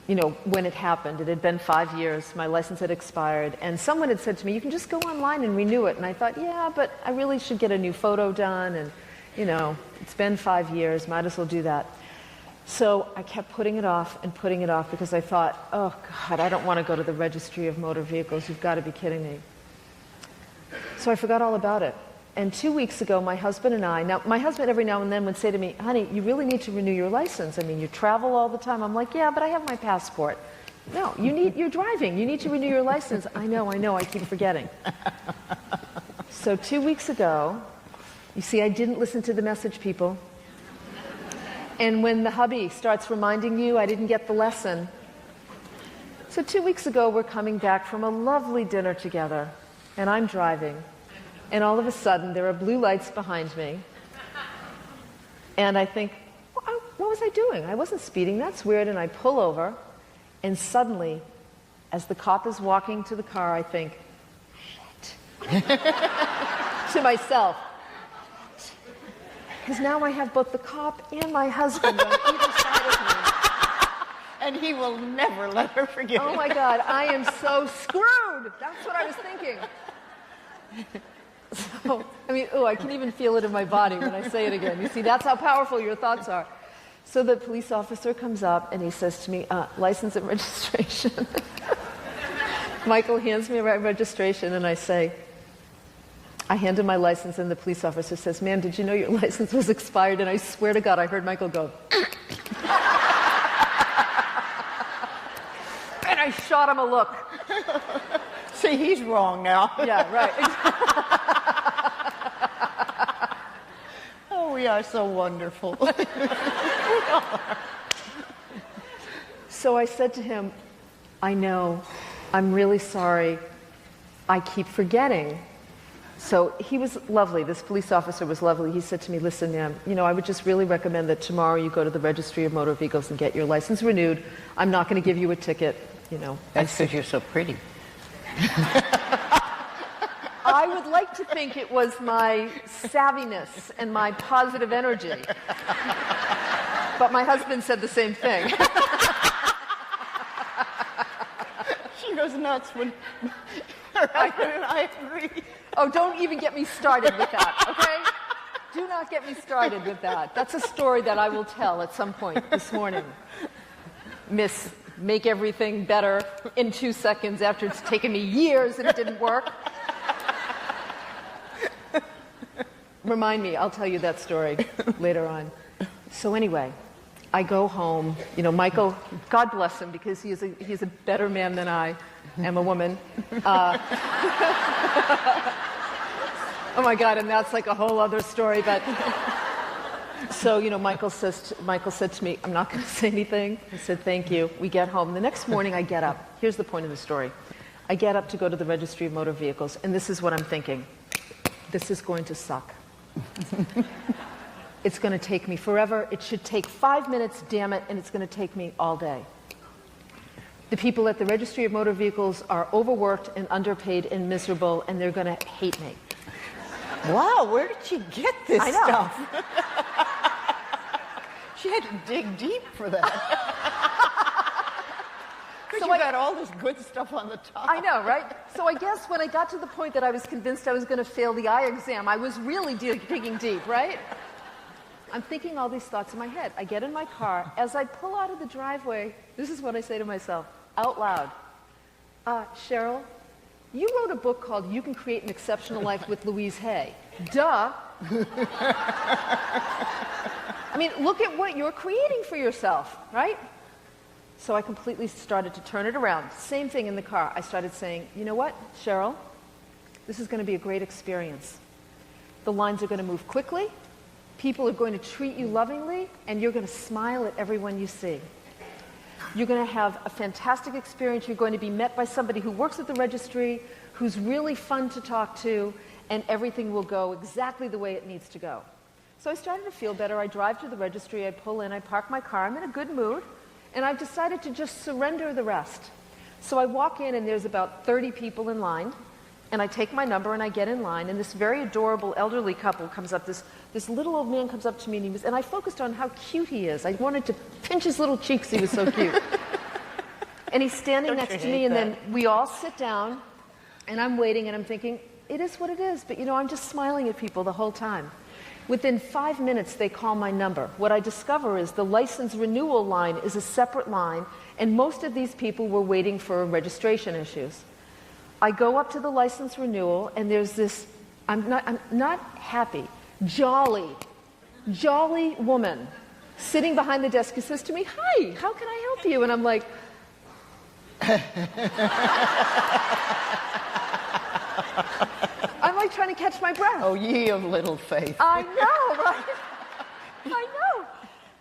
[SPEAKER 2] You know, when it happened, it had been 5 years, my license had expired, and someone had said to me, you can just go online and renew it. And I thought, yeah, but I really should get a new photo done, and, you know, it's been 5 years, might as well do that. So I kept putting it off because I thought, oh God, I don't want to go to the Registry of Motor Vehicles, you've got to be kidding me. So I forgot all about it. And 2 weeks ago, my husband and I, now my husband every now and then would say to me, honey, you really need to renew your license. I mean, you travel all the time. I'm like, yeah, but I have my passport. No, you're driving. You need to renew your license. I know, I keep forgetting. So 2 weeks ago, you see, I didn't listen to the message, people. And when the hubby starts reminding you, I didn't get the lesson. So 2 weeks ago, we're coming back from a lovely dinner together, and I'm driving. And all of a sudden, there are blue lights behind me. And I think, what was I doing? I wasn't speeding. That's weird. And I pull over. And suddenly, as the cop is walking to the car, I think, shit. To myself. Because now I have both the cop and my husband on either side of me.
[SPEAKER 1] And he will never let her forget
[SPEAKER 2] Oh
[SPEAKER 1] it.
[SPEAKER 2] my God, I am so screwed. That's what I was thinking. So, I mean, I can even feel it in my body when I say it again. You see, that's how powerful your thoughts are. So the police officer comes up and he says to me, license and registration. Michael hands me a registration and I hand him my license and the police officer says, ma'am, did you know your license was expired? And I swear to God, I heard Michael go. And I shot him a look.
[SPEAKER 1] See, he's wrong now.
[SPEAKER 2] Yeah, right.
[SPEAKER 1] Oh, we are so wonderful.
[SPEAKER 2] So I said to him, I know, I'm really sorry, I keep forgetting. So he was lovely, this police officer was lovely. He said to me, listen, ma'am, I would just really recommend that tomorrow you go to the Registry of Motor Vehicles and get your license renewed. I'm not going to give you a ticket,
[SPEAKER 1] That's because you're so pretty.
[SPEAKER 2] I would like to think it was my savviness and my positive energy. But my husband said the same thing.
[SPEAKER 1] She goes nuts when her husband and I agree.
[SPEAKER 2] Oh, don't even get me started with that, okay? Do not get me started with that. That's a story that I will tell at some point this morning. Miss Make Everything Better in 2 seconds after it's taken me years and it didn't work. Remind me, I'll tell you that story later on. So anyway, I go home. Michael, God bless him, because he's a better man than I am a woman. Oh my God, and that's like a whole other story. But so, Michael said to me, I'm not going to say anything. I said, thank you. We get home. The next morning I get up. Here's the point of the story. I get up to go to the Registry of Motor Vehicles, and this is what I'm thinking. This is going to suck. It's going to take me forever. It should take 5 minutes, damn it, and it's going to take me all day. The people at the Registry of Motor Vehicles are overworked and underpaid and miserable, and they're going to hate me.
[SPEAKER 1] Wow, where did she get this
[SPEAKER 2] I know.
[SPEAKER 1] stuff? She had to dig deep for that. Because you got all this good stuff on the top.
[SPEAKER 2] I know, right? So I guess when I got to the point that I was convinced I was going to fail the eye exam, I was really digging deep, right? I'm thinking all these thoughts in my head. I get in my car. As I pull out of the driveway, this is what I say to myself, out loud. Cheryl, you wrote a book called You Can Create an Exceptional Life with Louise Hay. Duh. I mean, look at what you're creating for yourself, right? So I completely started to turn it around. Same thing in the car. I started saying, you know what, Cheryl? This is going to be a great experience. The lines are going to move quickly. People are going to treat you lovingly, and you're going to smile at everyone you see. You're going to have a fantastic experience. You're going to be met by somebody who works at the registry, who's really fun to talk to, and everything will go exactly the way it needs to go. So I started to feel better. I drive to the registry, I pull in, I park my car, I'm in a good mood, and I've decided to just surrender the rest. So I walk in, and there's about 30 people in line, and I take my number and I get in line, and this very adorable elderly couple comes up, this little old man comes up to me, and I focused on how cute he is. I wanted to pinch his little cheeks, he was so cute. And he's standing next to me, and then we all sit down, and I'm waiting, and I'm thinking, it is what it is, but I'm just smiling at people the whole time. Within 5 minutes, they call my number. What I discover is the license renewal line is a separate line, and most of these people were waiting for registration issues. I go up to the license renewal, and there's this, I'm not happy, jolly woman sitting behind the desk who says to me, "Hi, how can I help you?" And I'm like, I'm like trying to catch my breath.
[SPEAKER 1] Oh, ye of little faith.
[SPEAKER 2] I know, right? I know.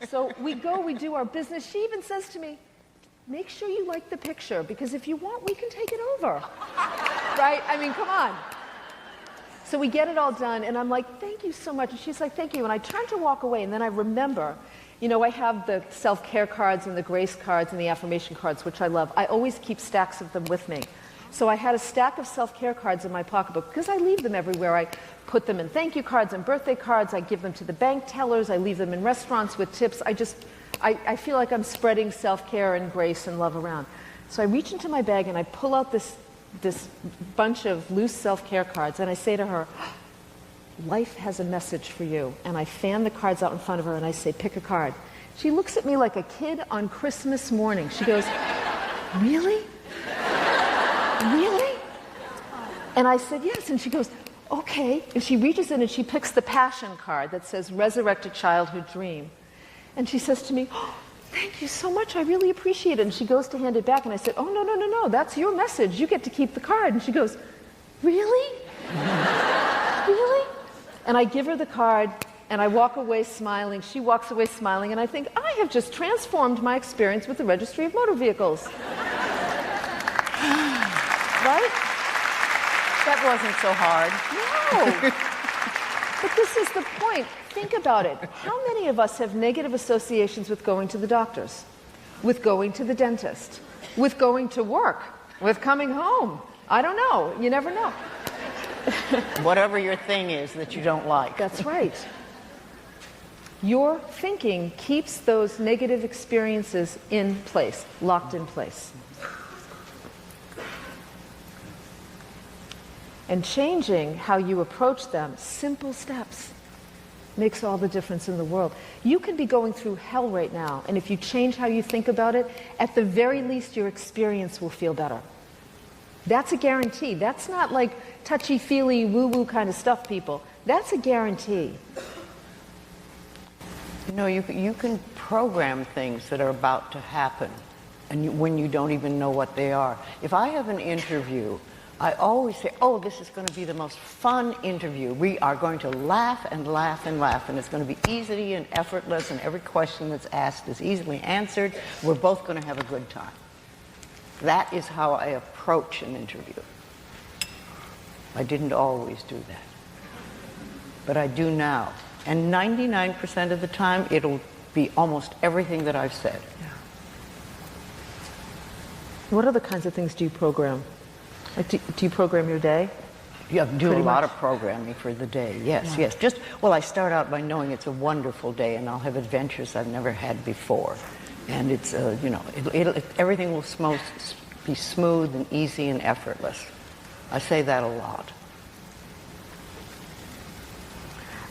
[SPEAKER 2] So we do our business. She even says to me, "Make sure you like the picture, because if you want, we can take it over." Right? I mean, come on. So we get it all done, and I'm like, "Thank you so much." And she's like, "Thank you." And I turn to walk away, and then I remember, I have the self-care cards and the grace cards and the affirmation cards, which I love. I always keep stacks of them with me. So I had a stack of self-care cards in my pocketbook, because I leave them everywhere. I put them in thank you cards and birthday cards. I give them to the bank tellers. I leave them in restaurants with tips. I feel like I'm spreading self-care and grace and love around. So I reach into my bag and I pull out this bunch of loose self-care cards, and I say to her, "Life has a message for you." And I fan the cards out in front of her and I say, "Pick a card." She looks at me like a kid on Christmas morning. She goes, "Really? Really?" And I said, "Yes." And she goes, "Okay." And she reaches in and she picks the passion card that says "Resurrect a Childhood Dream." And she says to me, "Oh, thank you so much. I really appreciate it." And she goes to hand it back, and I said, "Oh, no. That's your message. You get to keep the card." And she goes, "Really? Really?" And I give her the card, and I walk away smiling. She walks away smiling, and I think, I have just transformed my experience with the Registry of Motor Vehicles. Right?
[SPEAKER 1] That wasn't so hard.
[SPEAKER 2] No. But this is the point. Think about it. How many of us have negative associations with going to the doctors, with going to the dentist, with going to work, with coming home? I don't know. You never know.
[SPEAKER 1] Whatever your thing is that you don't like.
[SPEAKER 2] That's right. Your thinking keeps those negative experiences in place, locked in place. And changing how you approach them, simple steps, makes all the difference in the world. You can be going through hell right now, and if you change how you think about it, at the very least your experience will feel better. That's a guarantee. That's not like touchy-feely, woo-woo kind of stuff, people. That's a guarantee.
[SPEAKER 1] You can program things that are about to happen, and when you don't even know what they are. If I have an interview, I always say, "Oh, this is going to be the most fun interview. We are going to laugh and laugh and laugh, and it's going to be easy and effortless, and every question that's asked is easily answered. We're both going to have a good time." That is how I approach an interview. I didn't always do that, but I do now. And 99% of the time, it'll be almost everything that I've said.
[SPEAKER 2] Yeah. What other kinds of things do you program? Like, do you program your day?
[SPEAKER 1] Yeah, do a lot of programming for the day. Yes, yes. I start out by knowing it's a wonderful day, and I'll have adventures I've never had before, and it's everything will be smooth and easy and effortless. I say that a lot.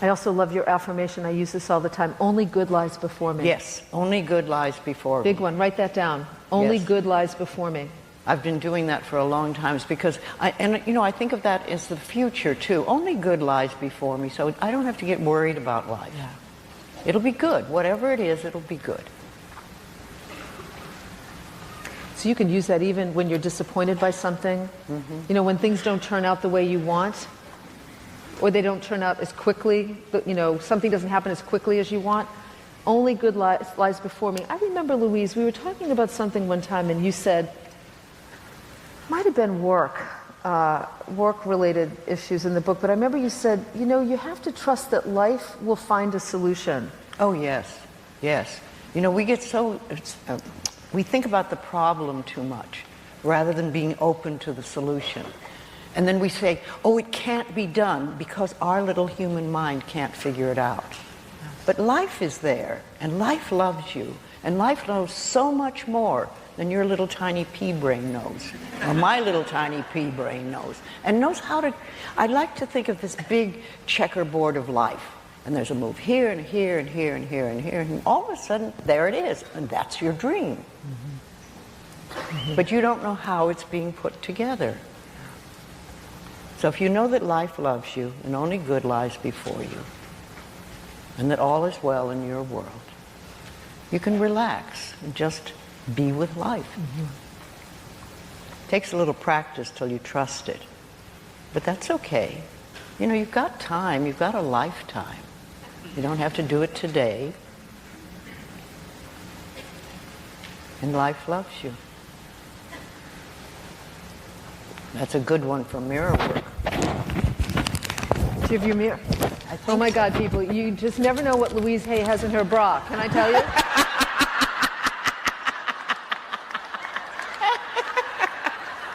[SPEAKER 2] I also love your affirmation. I use this all the time. Only good lies before me.
[SPEAKER 1] Yes, only good lies before me.
[SPEAKER 2] Big one. Write that down. Only good lies before me.
[SPEAKER 1] I've been doing that for a long time because I think of that as the future too. Only good lies before me, so I don't have to get worried about life.
[SPEAKER 2] Yeah.
[SPEAKER 1] It'll be good. Whatever it is, it'll be good.
[SPEAKER 2] So you can use that even when you're disappointed by something. Mm-hmm. When things don't turn out the way you want. or they don't turn out as quickly, something doesn't happen as quickly as you want. Only good lies before me. I remember, Louise, we were talking about something one time, and you said, might have been work-related issues in the book, but I remember you said, you have to trust that life will find a solution.
[SPEAKER 1] Oh, yes, yes. We think about the problem too much rather than being open to the solution. And then we say, oh, it can't be done because our little human mind can't figure it out. But life is there, and life loves you, and life knows so much more than your little tiny pea brain knows, or my little tiny pea brain knows, and knows how to. I like to think of this big checkerboard of life, and there's a move here and here and here and here and here, and all of a sudden, there it is, and that's your dream. Mm-hmm. But you don't know how it's being put together. So if you know that life loves you, and only good lies before you, and that all is well in your world, you can relax and just be with life. Mm-hmm. Takes a little practice till you trust it. But that's okay. You've got time, you've got a lifetime. You don't have to do it today. And life loves you. That's a good one for mirror work.
[SPEAKER 2] Do you have your mirror? Oh my God, people, you just never know what Louise Hay has in her bra. Can I tell you?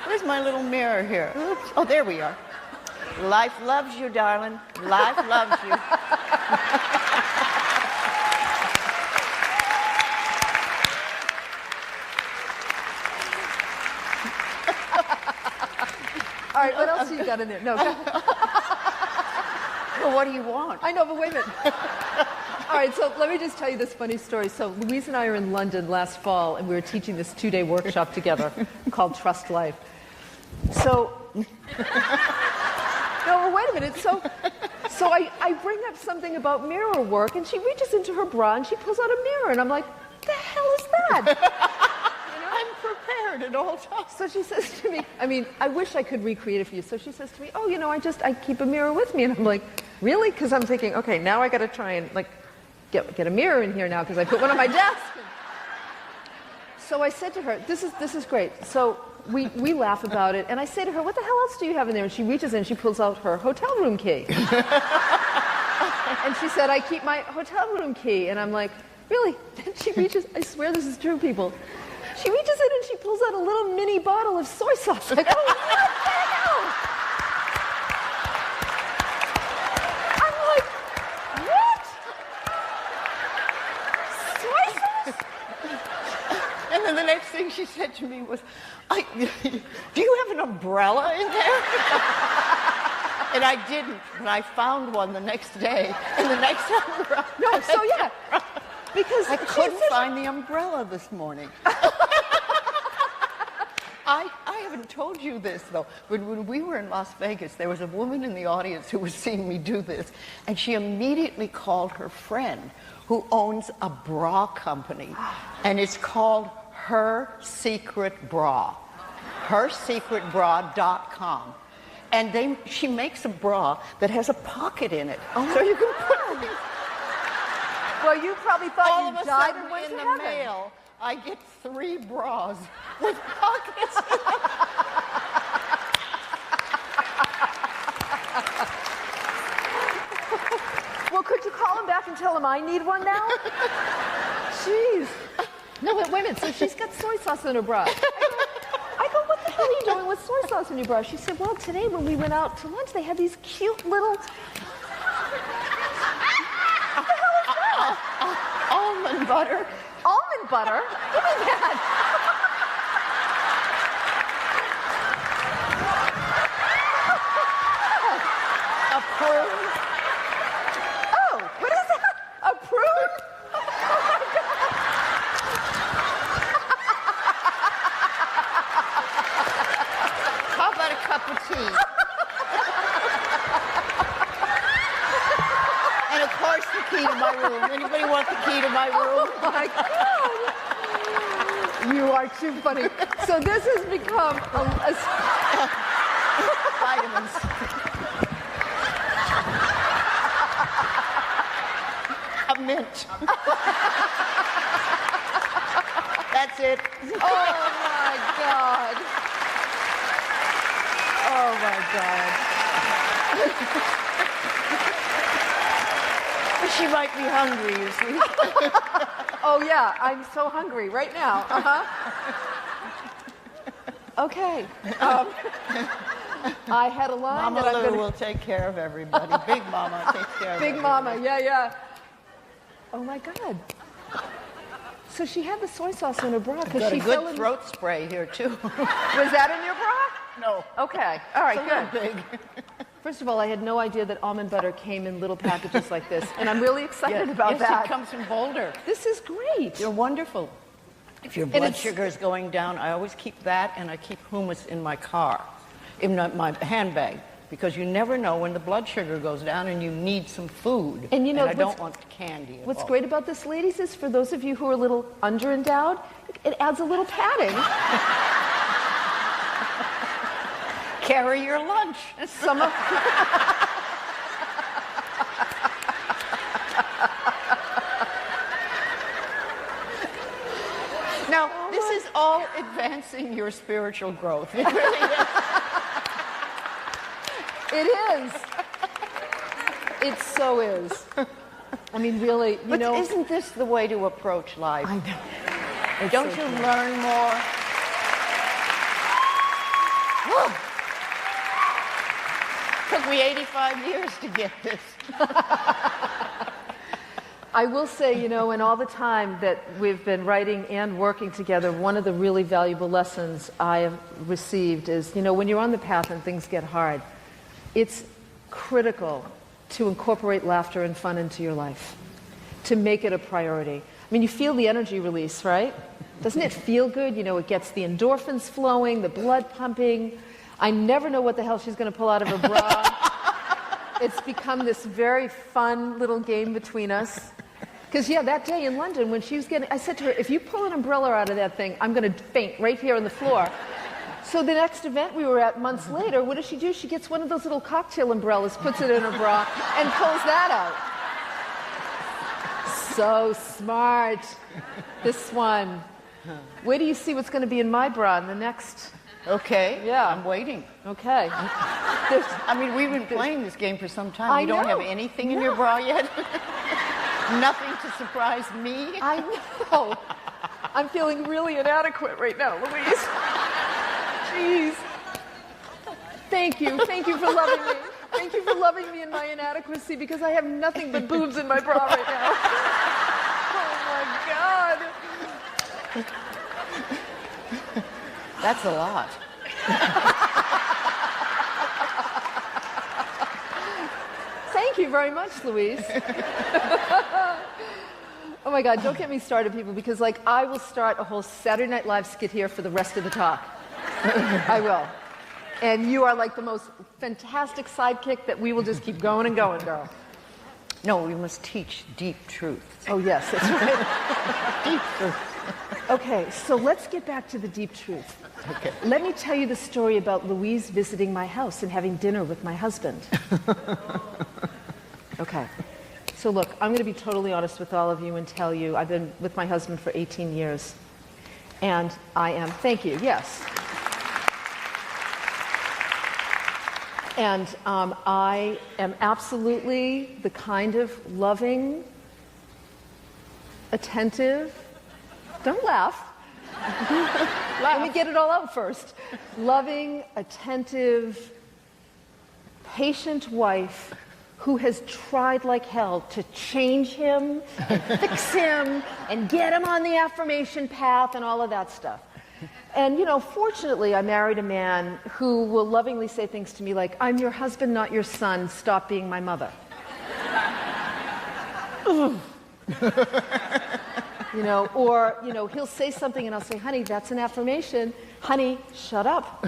[SPEAKER 1] Where's my little mirror here? Oops. Oh, there we are. Life loves you, darling. Life loves you.
[SPEAKER 2] All right, what else you got in there? No.
[SPEAKER 1] Well, what do you want?
[SPEAKER 2] I know, but wait a minute. All right, so let me just tell you this funny story. So Louise and I are in London last fall, and we were teaching this 2-day workshop together called Trust Life. So, no, well, wait a minute. So I bring up something about mirror work, and she reaches into her bra, and she pulls out a mirror, and I'm like, the hell is that?
[SPEAKER 1] I'm prepared at all times.
[SPEAKER 2] So she says to me, I wish I could recreate it for you. So she says to me, oh, I keep a mirror with me. And I'm like, really? Because I'm thinking, okay, now I got to try and get a mirror in here now because I put one on my desk. So I said to her, this is great. So we laugh about it. And I say to her, what the hell else do you have in there? And she reaches in and she pulls out her hotel room key. And she said, I keep my hotel room key. And I'm like, really? And she reaches, I swear this is true, people. She reaches in and she pulls out a little mini bottle of soy sauce. I go, what the hell? I'm like, what? Soy sauce?
[SPEAKER 1] And then the next thing she said to me was, do you have an umbrella in there? And I didn't, but I found one the next day. And the next umbrella.
[SPEAKER 2] No, so yeah. Because
[SPEAKER 1] I couldn't find the umbrella this morning. I haven't told you this, though, but when we were in Las Vegas, there was a woman in the audience who was seeing me do this, and she immediately called her friend who owns a bra company, and it's called Her Secret Bra, hersecretbra.com. And she makes a bra that has a pocket in it, so you can put things.
[SPEAKER 2] Well, you probably thought
[SPEAKER 1] All
[SPEAKER 2] you
[SPEAKER 1] of a
[SPEAKER 2] died
[SPEAKER 1] sudden,
[SPEAKER 2] and went
[SPEAKER 1] in
[SPEAKER 2] to
[SPEAKER 1] the
[SPEAKER 2] heaven.
[SPEAKER 1] mail, I get 3 bras with pockets.
[SPEAKER 2] Well, could you call him back and tell him I need one now? Jeez. No, wait a minute. So she's got soy sauce in her bra. I go, what the hell are you doing with soy sauce in your bra? She said, well, today when we went out to lunch, they had these cute little...
[SPEAKER 1] Almond butter.
[SPEAKER 2] Almond butter? Give me that.
[SPEAKER 1] A prune.
[SPEAKER 2] Oh, what is that? A prune?
[SPEAKER 1] How about a cup of tea? And of course the key to my room. Anybody want the key to my room?
[SPEAKER 2] Oh my God. You are too funny. So this has become a
[SPEAKER 1] Vitamins. mint. That's it.
[SPEAKER 2] Oh my God. Oh my God.
[SPEAKER 1] She might be hungry, you see.
[SPEAKER 2] Oh yeah, I'm so hungry right now. Okay. I had a line
[SPEAKER 1] Mama
[SPEAKER 2] that I'm
[SPEAKER 1] Lou
[SPEAKER 2] going
[SPEAKER 1] will take care of everybody. Big Mama takes care of
[SPEAKER 2] Big
[SPEAKER 1] everybody.
[SPEAKER 2] Mama, yeah. Oh my God. So she had the soy sauce in her bra because
[SPEAKER 1] Got
[SPEAKER 2] she
[SPEAKER 1] a
[SPEAKER 2] fell
[SPEAKER 1] good
[SPEAKER 2] in.
[SPEAKER 1] throat spray here too.
[SPEAKER 2] Was that in your bra?
[SPEAKER 1] No.
[SPEAKER 2] Okay. All right.
[SPEAKER 1] It's a little
[SPEAKER 2] Good.
[SPEAKER 1] big.
[SPEAKER 2] First of all, I had no idea that almond butter came in little packages like this, and I'm really excited about
[SPEAKER 1] yes,
[SPEAKER 2] that.
[SPEAKER 1] it comes from Boulder.
[SPEAKER 2] This is great.
[SPEAKER 1] You're wonderful. If your
[SPEAKER 2] And
[SPEAKER 1] blood
[SPEAKER 2] it's-
[SPEAKER 1] sugar is going down, I always keep that, and I keep hummus in my car, in my handbag, because you never know when the blood sugar goes down and you need some food.
[SPEAKER 2] And you know,
[SPEAKER 1] I don't want candy at
[SPEAKER 2] What's
[SPEAKER 1] all.
[SPEAKER 2] great about this, ladies, is for those of you who are a little underendowed, it adds a little padding.
[SPEAKER 1] Carry your lunch.
[SPEAKER 2] Some of
[SPEAKER 1] Now, this is all advancing your spiritual growth. It really is.
[SPEAKER 2] It is. It so is. I mean, really, you
[SPEAKER 1] But
[SPEAKER 2] know.
[SPEAKER 1] isn't this the way to approach life?
[SPEAKER 2] I know. It's
[SPEAKER 1] Don't
[SPEAKER 2] so
[SPEAKER 1] you
[SPEAKER 2] true.
[SPEAKER 1] learn more? Took me 85 years to get this.
[SPEAKER 2] I will say, you know, in all the time that we've been writing and working together, one of the really valuable lessons I have received is, you know, when you're on the path and things get hard, it's critical to incorporate laughter and fun into your life, to make it a priority. I mean, you feel the energy release, right? Doesn't it feel good? You know, it gets the endorphins flowing, the blood pumping. I never know what the hell she's going to pull out of her bra. It's become this very fun little game between us. Because, yeah, that day in London, when she was getting, I said to her, if you pull an umbrella out of that thing, I'm going to faint right here on the floor. So the next event we were at months later, what does she do? She gets one of those little cocktail umbrellas, puts it in her bra, and pulls that out. So smart. This one. Wait till you see what's going to be in my bra in the next.
[SPEAKER 1] Okay.
[SPEAKER 2] Yeah.
[SPEAKER 1] I'm waiting.
[SPEAKER 2] Okay.
[SPEAKER 1] I mean, we've been playing this game for some time.
[SPEAKER 2] I
[SPEAKER 1] You don't
[SPEAKER 2] know.
[SPEAKER 1] have anything in your bra yet? Nothing to surprise me?
[SPEAKER 2] I know. I'm feeling really inadequate right now, Louise. Jeez. Thank you. Thank you for loving me. Thank you for loving me in my inadequacy because I have nothing but boobs in my bra right now. Oh my God.
[SPEAKER 1] That's a lot.
[SPEAKER 2] Thank you very much, Louise. Oh my God, don't get me started, people, because like I will start a whole Saturday Night Live skit here for the rest of the talk. I will. And you are like the most fantastic sidekick that we will just keep going and going, girl.
[SPEAKER 1] No, we must teach deep truths.
[SPEAKER 2] Oh yes, that's right.
[SPEAKER 1] Deep truths.
[SPEAKER 2] Okay, so let's get back to the deep truth.
[SPEAKER 1] Okay.
[SPEAKER 2] Let me tell you the story about Louise visiting my house and having dinner with my husband. Okay. So look, I'm going to be totally honest with all of you and tell you I've been with my husband for 18 years. And I am, thank you, yes. And I am absolutely the kind of loving, attentive, don't laugh. Let me get it all out first. Loving, attentive, patient wife who has tried like hell to change him and fix him and get him on the affirmation path and all of that stuff. And, you know, fortunately, I married a man who will lovingly say things to me like, I'm your husband, not your son. Stop being my mother. You know, or, you know, he'll say something and I'll say, honey, that's an affirmation. Honey, shut up.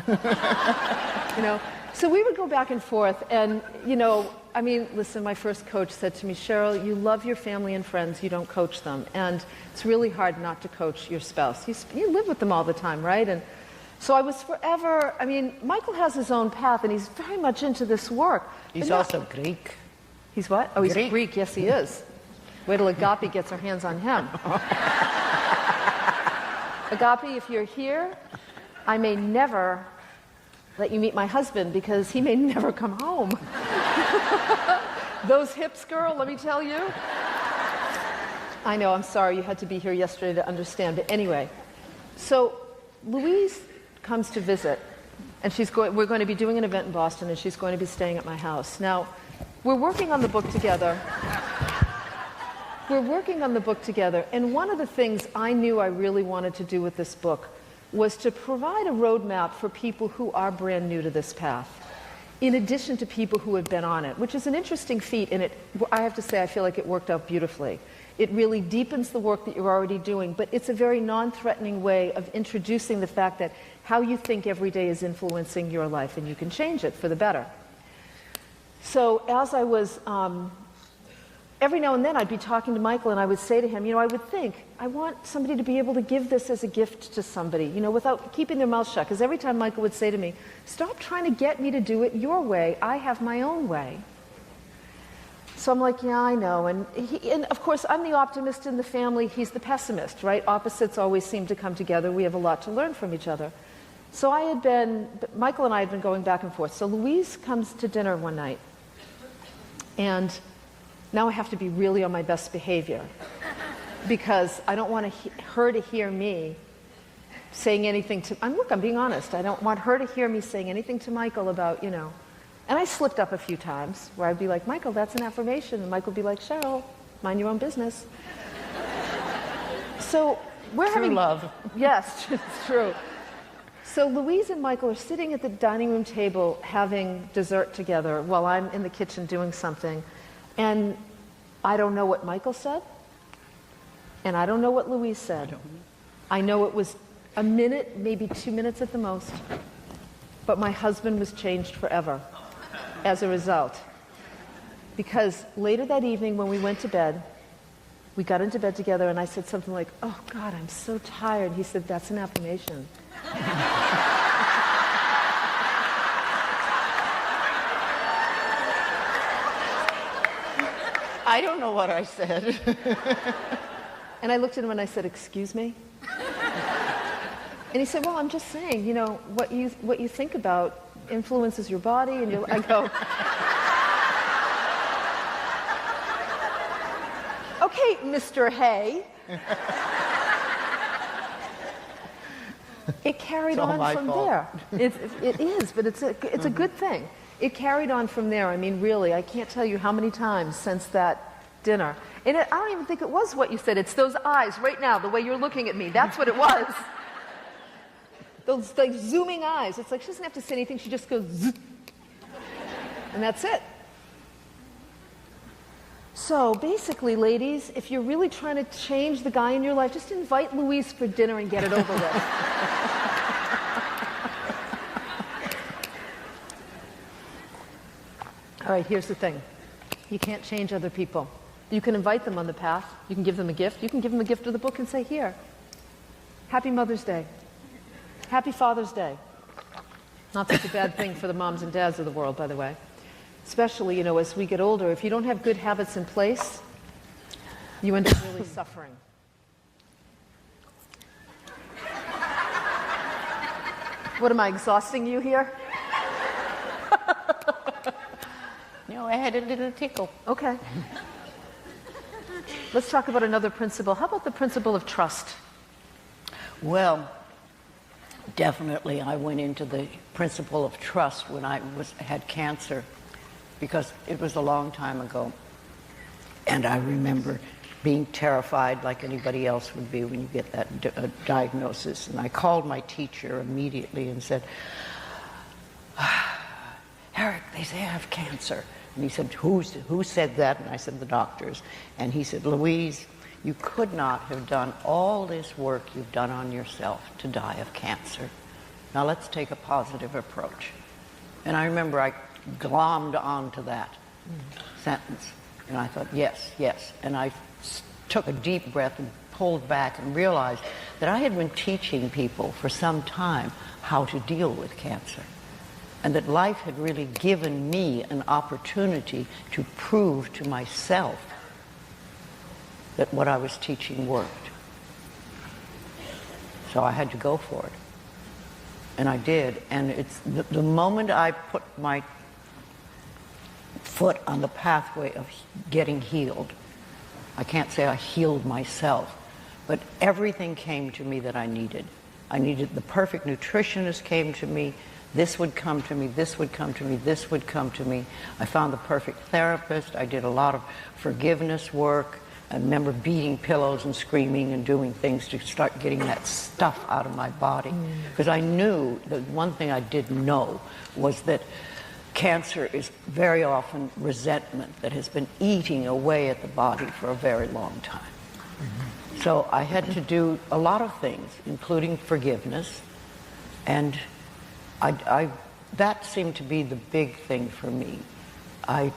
[SPEAKER 2] You know, so we would go back and forth and, you know, I mean, listen, my first coach said to me, Cheryl, you love your family and friends, you don't coach them. And it's really hard not to coach your spouse. You live with them all the time, right? And so I was forever, I mean, Michael has his own path and he's very much into this work.
[SPEAKER 1] He's
[SPEAKER 2] But
[SPEAKER 1] also Greek.
[SPEAKER 2] He's what? Oh, he's
[SPEAKER 1] Greek.
[SPEAKER 2] Greek. Yes, he is. Wait till Agape gets her hands on him. Agape, if you're here, I may never let you meet my husband because he may never come home. Those hips, girl, let me tell you. I know, I'm sorry you had to be here yesterday to understand. But anyway, so Louise comes to visit, and we're going to be doing an event in Boston, and she's going to be staying at my house. Now, we're working on the book together. And one of the things I knew I really wanted to do with this book was to provide a roadmap for people who are brand new to this path, in addition to people who have been on it, which is an interesting feat, and I have to say I feel like it worked out beautifully. It really deepens the work that you're already doing, but it's a very non-threatening way of introducing the fact that how you think every day is influencing your life, and you can change it for the better. So as I was, every now and then I'd be talking to Michael, and I would say to him, I would think, I want somebody to be able to give this as a gift to somebody, without keeping their mouth shut. Because every time Michael would say to me, stop trying to get me to do it your way, I have my own way. So I'm like, yeah, I know. And of course, I'm the optimist in the family, he's the pessimist, right? Opposites always seem to come together. We have a lot to learn from each other. So Michael and I had been going back and forth. So Louise comes to dinner one night, and now I have to be really on my best behavior because I don't want her to hear me saying anything to... I'm being honest. I don't want her to hear me saying anything to Michael about, And I slipped up a few times where I'd be like, Michael, that's an affirmation. And Michael would be like, Cheryl, mind your own business. So we're having...
[SPEAKER 1] True love.
[SPEAKER 2] Yes, it's true. So Louise and Michael are sitting at the dining room table having dessert together while I'm in the kitchen doing something. And I don't know what Michael said, and I don't know what Louise said. I know it was a minute, maybe 2 minutes at the most, but my husband was changed forever as a result. Because later that evening when we went to bed, we got into bed together, and I said something like, oh God, I'm so tired. He said, that's an affirmation.
[SPEAKER 1] I don't know what I said.
[SPEAKER 2] And I looked at him and I said, excuse me? And he said, well, I'm just saying, what you think about influences your body. And I go, okay, Mr. Hay. It carried on from there. It is, but it's a good thing. It carried on from there. I mean, really, I can't tell you how many times since that dinner. And I don't even think it was what you said. It's those eyes right now, the way you're looking at me. That's what it was. Those zooming eyes. It's like she doesn't have to say anything. She just goes, zzz. And that's it. So basically, ladies, if you're really trying to change the guy in your life, just invite Louise for dinner and get it over with. All right, here's the thing. You can't change other people. You can invite them on the path. You can give them a gift. You can give them a gift of the book and say, here, happy Mother's Day. Happy Father's Day. Not such a bad thing for the moms and dads of the world, by the way. Especially, as we get older, if you don't have good habits in place, you end up really suffering. What, am I exhausting you here?
[SPEAKER 1] No, I had a little tickle.
[SPEAKER 2] Okay. Let's talk about another principle. How about the principle of trust?
[SPEAKER 1] Well, definitely I went into the principle of trust when I had cancer, because it was a long time ago. And I remember being terrified like anybody else would be when you get that diagnosis. And I called my teacher immediately and said, Eric, they say I have cancer. And he said, who said that? And I said, the doctors. And he said, Louise, you could not have done all this work you've done on yourself to die of cancer. Now let's take a positive approach. And I remember I glommed onto that sentence. And I thought, yes, yes. And I took a deep breath and pulled back and realized that I had been teaching people for some time how to deal with cancer. And that life had really given me an opportunity to prove to myself that what I was teaching worked. So I had to go for it. And I did. And it's the moment I put my foot on the pathway of getting healed, I can't say I healed myself, but everything came to me that I needed. I needed the perfect nutritionist came to me. This would come to me, this would come to me, this would come to me. I found the perfect therapist. I did a lot of forgiveness work. I remember beating pillows and screaming and doing things to start getting that stuff out of my body. Because I knew that one thing I didn't know was that cancer is very often resentment that has been eating away at the body for a very long time. So I had to do a lot of things, including forgiveness, and that seemed to be the big thing for me. I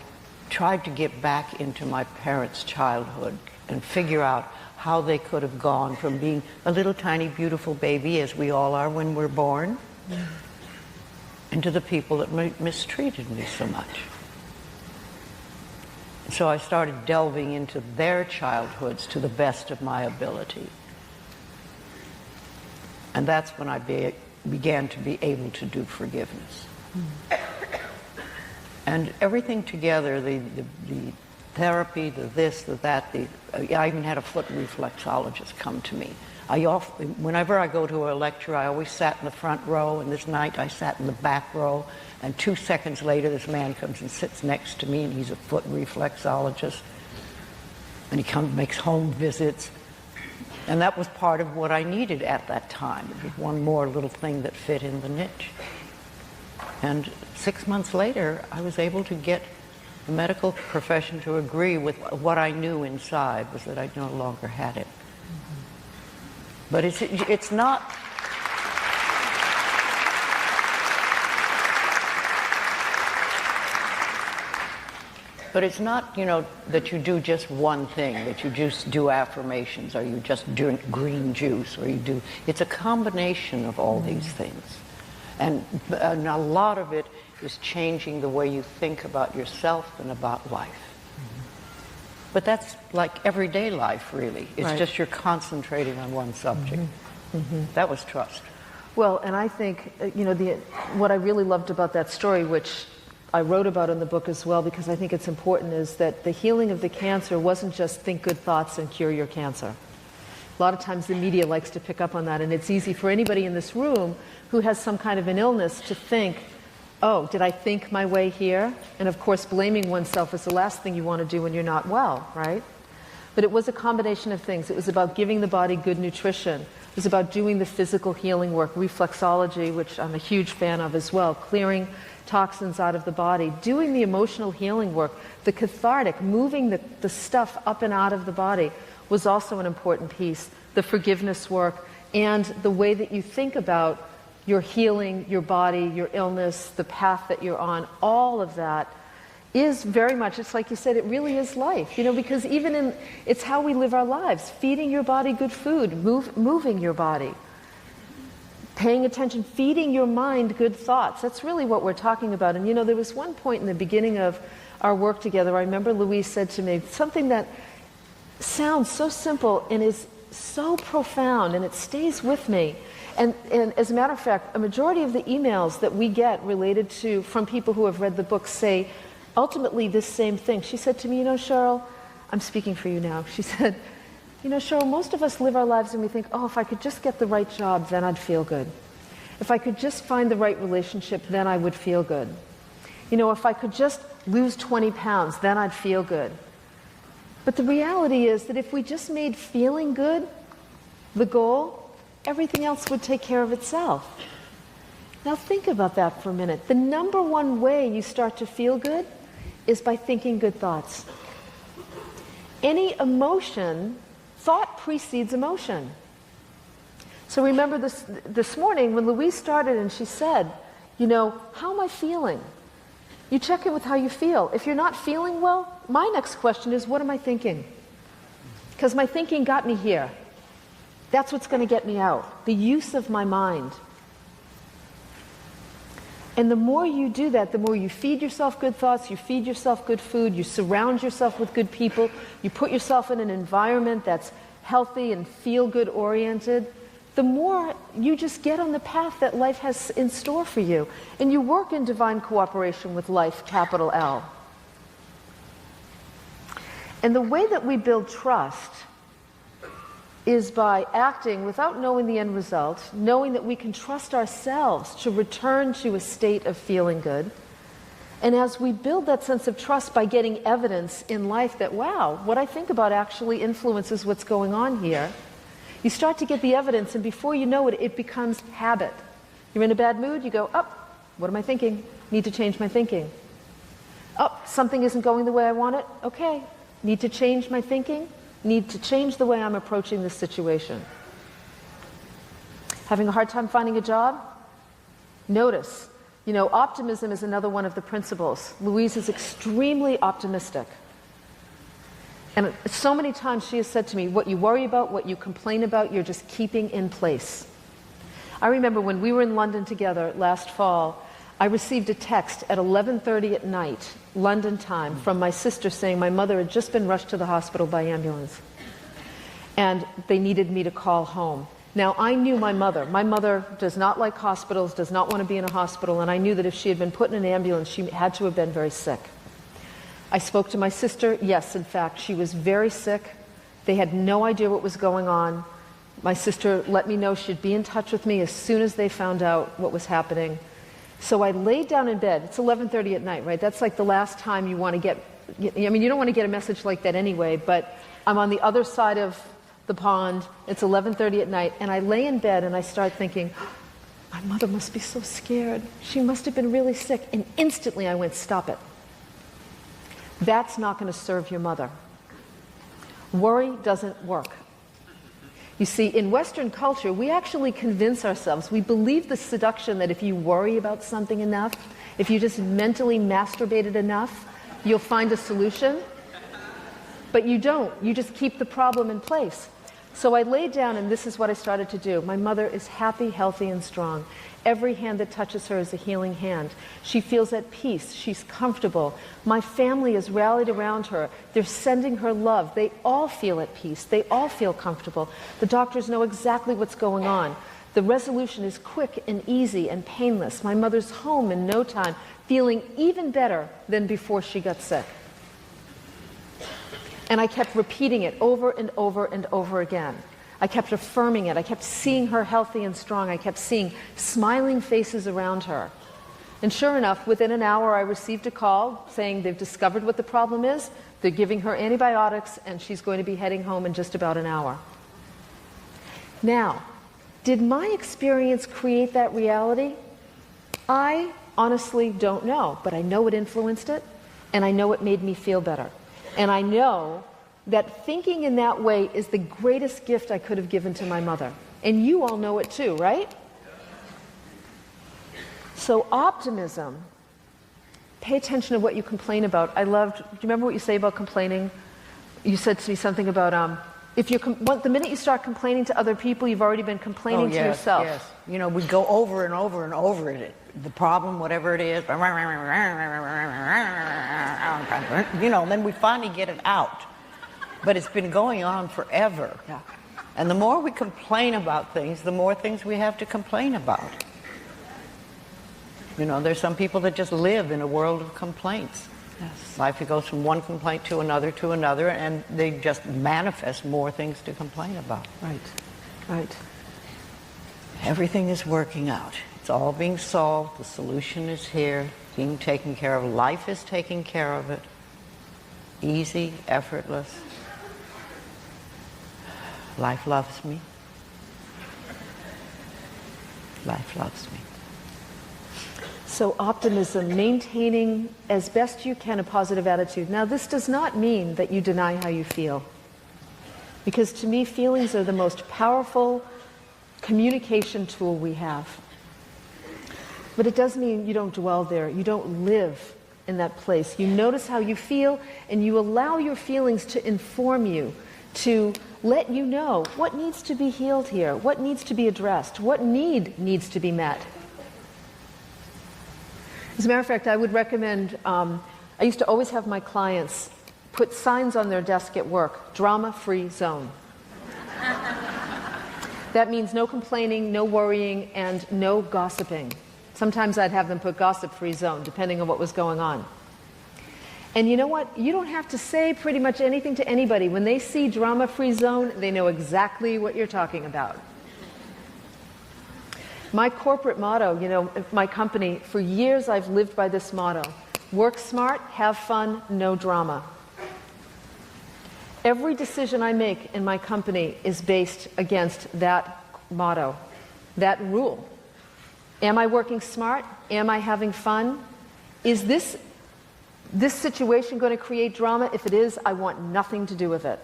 [SPEAKER 1] tried to get back into my parents' childhood and figure out how they could have gone from being a little tiny beautiful baby, as we all are when we're born, into the people that mistreated me so much. So I started delving into their childhoods to the best of my ability. And that's when I began to be able to do forgiveness. And everything together, the therapy, the this, the that, I even had a foot reflexologist come to me. Whenever I go to a lecture, I always sat in the front row, and this night I sat in the back row, and 2 seconds later this man comes and sits next to me, and he's a foot reflexologist, and he makes home visits, and that was part of what I needed at that time. It was one more little thing that fit in the niche. And 6 months later, I was able to get the medical profession to agree with what I knew inside was that I no longer had it. But it's not... But it's not, that you do just one thing, that you just do affirmations, or you just drink green juice, or you do... It's a combination of all these things. And a lot of it is changing the way you think about yourself and about life. But that's like everyday life, really. It's just you're concentrating on one subject. That was trust.
[SPEAKER 2] Well, and I think, what I really loved about that story, which I wrote about in the book as well, because I think it's important, is that the healing of the cancer wasn't just think good thoughts and cure your cancer. A lot of times the media likes to pick up on that, and it's easy for anybody in this room who has some kind of an illness to think, oh, did I think my way here? And of course, blaming oneself is the last thing you want to do when you're not well, right? But it was a combination of things. It was about giving the body good nutrition. It was about doing the physical healing work, reflexology, which I'm a huge fan of as well, clearing toxins out of the body, doing the emotional healing work, the cathartic, moving the stuff up and out of the body was also an important piece. The forgiveness work and the way that you think about your healing, your body, your illness, the path that you're on, all of that is very much, it's like you said, it really is life, because it's how we live our lives, feeding your body good food, moving your body, paying attention, feeding your mind good thoughts. That's really what we're talking about. And there was one point in the beginning of our work together, I remember Louise said to me something that sounds so simple and is so profound, and it stays with me. And as a matter of fact, a majority of the emails that we get related from people who have read the book say ultimately this same thing. She said to me, Cheryl, I'm speaking for you now. She said, Cheryl, most of us live our lives and we think, oh, if I could just get the right job, then I'd feel good. If I could just find the right relationship, then I would feel good. If I could just lose 20 pounds, then I'd feel good. But the reality is that if we just made feeling good the goal, everything else would take care of itself. Now think about that for a minute. The number one way you start to feel good is by thinking good thoughts. Any emotion, thought precedes emotion. So remember this morning when Louise started and she said, how am I feeling? You check in with how you feel. If you're not feeling well, my next question is, what am I thinking? Because my thinking got me here. That's what's going to get me out. The use of my mind. And the more you do that, the more you feed yourself good thoughts, you feed yourself good food, you surround yourself with good people, you put yourself in an environment that's healthy and feel-good oriented, the more you just get on the path that life has in store for you. And you work in divine cooperation with life, capital L. And the way that we build trust is by acting without knowing the end result, knowing that we can trust ourselves to return to a state of feeling good. And as we build that sense of trust by getting evidence in life that, wow, what I think about actually influences what's going on here, you start to get the evidence, and before you know it, it becomes habit. You're in a bad mood, you go, what am I thinking? Need to change my thinking. Something isn't going the way I want it. Okay, need to change my thinking. Need to change the way I'm approaching this situation. Having a hard time finding a job? Notice, optimism is another one of the principles. Louise is extremely optimistic. And so many times she has said to me, what you worry about, what you complain about, you're just keeping in place. I remember when we were in London together last fall, I received a text at 11:30 at night, London time, from my sister saying my mother had just been rushed to the hospital by ambulance. And they needed me to call home. Now, I knew my mother. My mother does not like hospitals, does not want to be in a hospital, and I knew that if she had been put in an ambulance, she had to have been very sick. I spoke to my sister. Yes, in fact, she was very sick. They had no idea what was going on. My sister let me know she'd be in touch with me as soon as they found out what was happening. So I laid down in bed. It's 11:30 at night, right? That's like the last time you want to get, you don't want to get a message like that anyway, but I'm on the other side of the pond. It's 11:30 at night, and I lay in bed and I start thinking, my mother must be so scared. She must have been really sick. And instantly I went, stop it. That's not going to serve your mother. Worry doesn't work. You see, in Western culture, we actually convince ourselves, we believe the seduction that if you worry about something enough, if you just mentally masturbate it enough, you'll find a solution. But you don't. You just keep the problem in place. So I laid down, and this is what I started to do. My mother is happy, healthy, and strong. Every hand that touches her is a healing hand. She feels at peace. She's comfortable. My family is rallied around her. They're sending her love. They all feel at peace. They all feel comfortable. The doctors know exactly what's going on. The resolution is quick and easy and painless. My mother's home in no time, feeling even better than before she got sick. And I kept repeating it over and over and over again. I kept affirming it. I kept seeing her healthy and strong. I kept seeing smiling faces around her. And sure enough, within an hour, I received a call saying they've discovered what the problem is. They're giving her antibiotics, and she's going to be heading home in just about an hour. Now, did my experience create that reality? I honestly don't know, but I know it influenced it, and I know it made me feel better. And I know that thinking in that way is the greatest gift I could have given to my mother. And you all know it too, right? So optimism, pay attention to what you complain about. I loved, do you remember what you say about complaining? You said to me something about, the minute you start complaining to other people, you've already been complaining to yourself.
[SPEAKER 1] Yes. We go over and over and over it. The problem, whatever it is, then we finally get it out. But it's been going on forever.
[SPEAKER 2] Yeah.
[SPEAKER 1] And the more we complain about things, the more things we have to complain about. There's some people that just live in a world of complaints.
[SPEAKER 2] Yes.
[SPEAKER 1] Life goes from one complaint to another, and they just manifest more things to complain about.
[SPEAKER 2] Right.
[SPEAKER 1] Everything is working out. It's all being solved. The solution is here, being taken care of. Life is taking care of it. Easy, effortless. Life loves me. Life loves me.
[SPEAKER 2] So optimism, maintaining as best you can a positive attitude. Now, this does not mean that you deny how you feel. Because to me, feelings are the most powerful communication tool we have. But it does mean you don't dwell there. You don't live in that place. You notice how you feel, and you allow your feelings to inform you, to let you know what needs to be healed here, what needs to be addressed, what need needs to be met. As a matter of fact, I would recommend, I used to always have my clients put signs on their desk at work, drama-free zone. That means no complaining, no worrying, and no gossiping. Sometimes I'd have them put gossip-free zone, depending on what was going on. And you know what? You don't have to say pretty much anything to anybody. When they see drama-free zone, they know exactly what you're talking about. My corporate motto, my company, for years I've lived by this motto. Work smart, have fun, no drama. Every decision I make in my company is based against that motto, that rule. Am I working smart? Am I having fun? Is this situation going to create drama? If it is, I want nothing to do with it.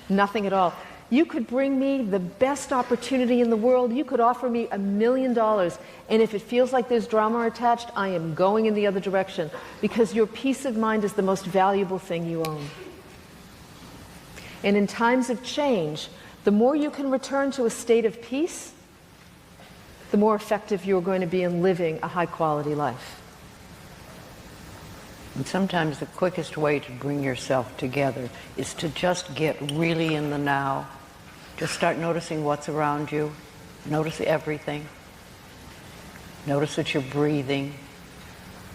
[SPEAKER 2] Nothing at all. You could bring me the best opportunity in the world. You could offer me $1 million. And if it feels like there's drama attached, I am going in the other direction. Because your peace of mind is the most valuable thing you own. And in times of change, the more you can return to a state of peace, the more effective you're going to be in living a high-quality life.
[SPEAKER 1] And sometimes the quickest way to bring yourself together is to just get really in the now. Just start noticing what's around you. Notice everything. Notice that you're breathing.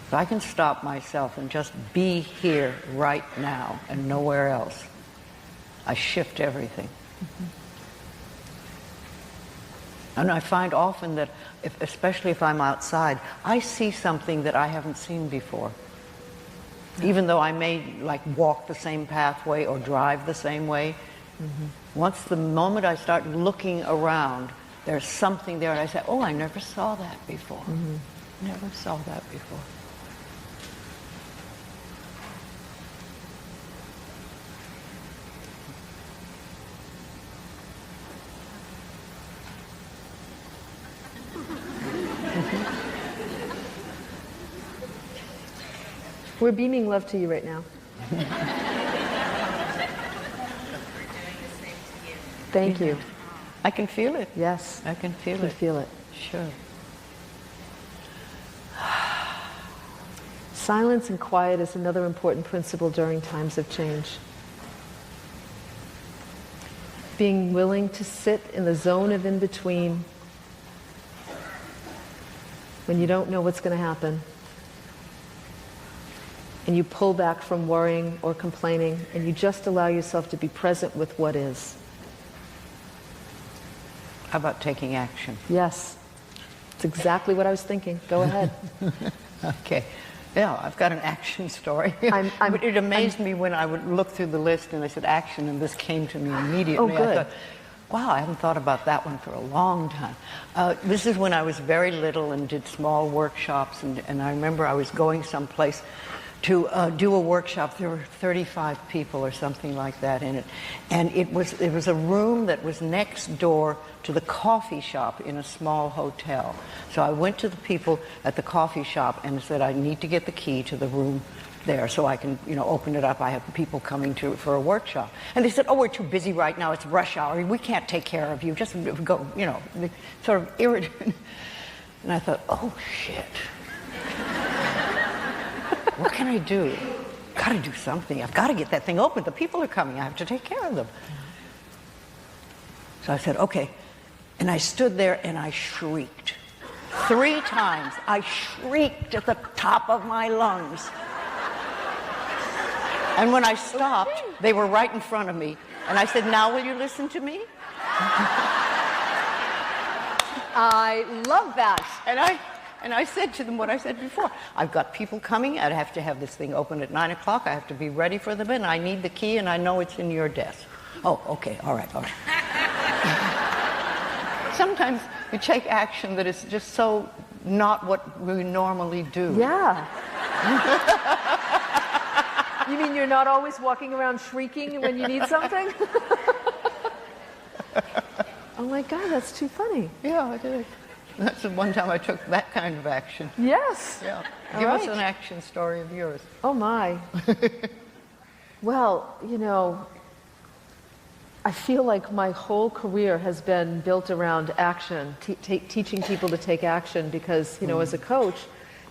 [SPEAKER 1] If I can stop myself and just be here right now and nowhere else, I shift everything. Mm-hmm. And I find often that, especially if I'm outside, I see something that I haven't seen before. Even though I may walk the same pathway or drive the same way, once the moment I start looking around, there's something there and I say, oh, I never saw that before. Never saw that before.
[SPEAKER 2] We're beaming love to you right now. Thank you.
[SPEAKER 1] I can feel it.
[SPEAKER 2] Yes.
[SPEAKER 1] I can feel
[SPEAKER 2] I can
[SPEAKER 1] it.
[SPEAKER 2] feel it.
[SPEAKER 1] Sure.
[SPEAKER 2] Silence and quiet is another important principle during times of change. Being willing to sit in the zone of in-between when you don't know what's going to happen. And you pull back from worrying or complaining, and you just allow yourself to be present with what is.
[SPEAKER 1] How about taking action?
[SPEAKER 2] Yes. It's exactly what I was thinking. Go ahead.
[SPEAKER 1] Okay. Yeah, I've got an action story. It amazed me when I would look through the list and I said action, and this came to me immediately.
[SPEAKER 2] Oh, good.
[SPEAKER 1] I thought, wow, I haven't thought about that one for a long time. This is when I was very little and did small workshops, and I remember I was going someplace to do a workshop. There were 35 people or something like that in it. And it was a room that was next door to the coffee shop in a small hotel. So I went to the people at the coffee shop and said, I need to get the key to the room there so I can, open it up. I have people coming for a workshop. And they said, oh, we're too busy right now. It's rush hour. We can't take care of you. Just go, sort of irritated. And I thought, oh, shit. What can I do? Got to do something. I've got to get that thing open. The people are coming. I have to take care of them. So I said, okay. And I stood there and I shrieked. 3 times. I shrieked at the top of my lungs. And when I stopped, they were right in front of me. And I said, now will you listen to me?
[SPEAKER 2] I love that.
[SPEAKER 1] And I said to them what I said before. I've got people coming. I have to have this thing open at 9 o'clock. I have to be ready for them, and I need the key, and I know it's in your desk. Oh, okay, all right. Sometimes we take action that is just so not what we normally do.
[SPEAKER 2] Yeah. You mean you're not always walking around shrieking when you need something? Oh my God, that's too funny.
[SPEAKER 1] Yeah, I did. That's the one time I took that kind of action.
[SPEAKER 2] Yes.
[SPEAKER 1] Yeah.
[SPEAKER 2] All
[SPEAKER 1] Give
[SPEAKER 2] right.
[SPEAKER 1] us an action story of yours.
[SPEAKER 2] Oh my. Well, I feel like my whole career has been built around action, teaching people to take action because, as a coach,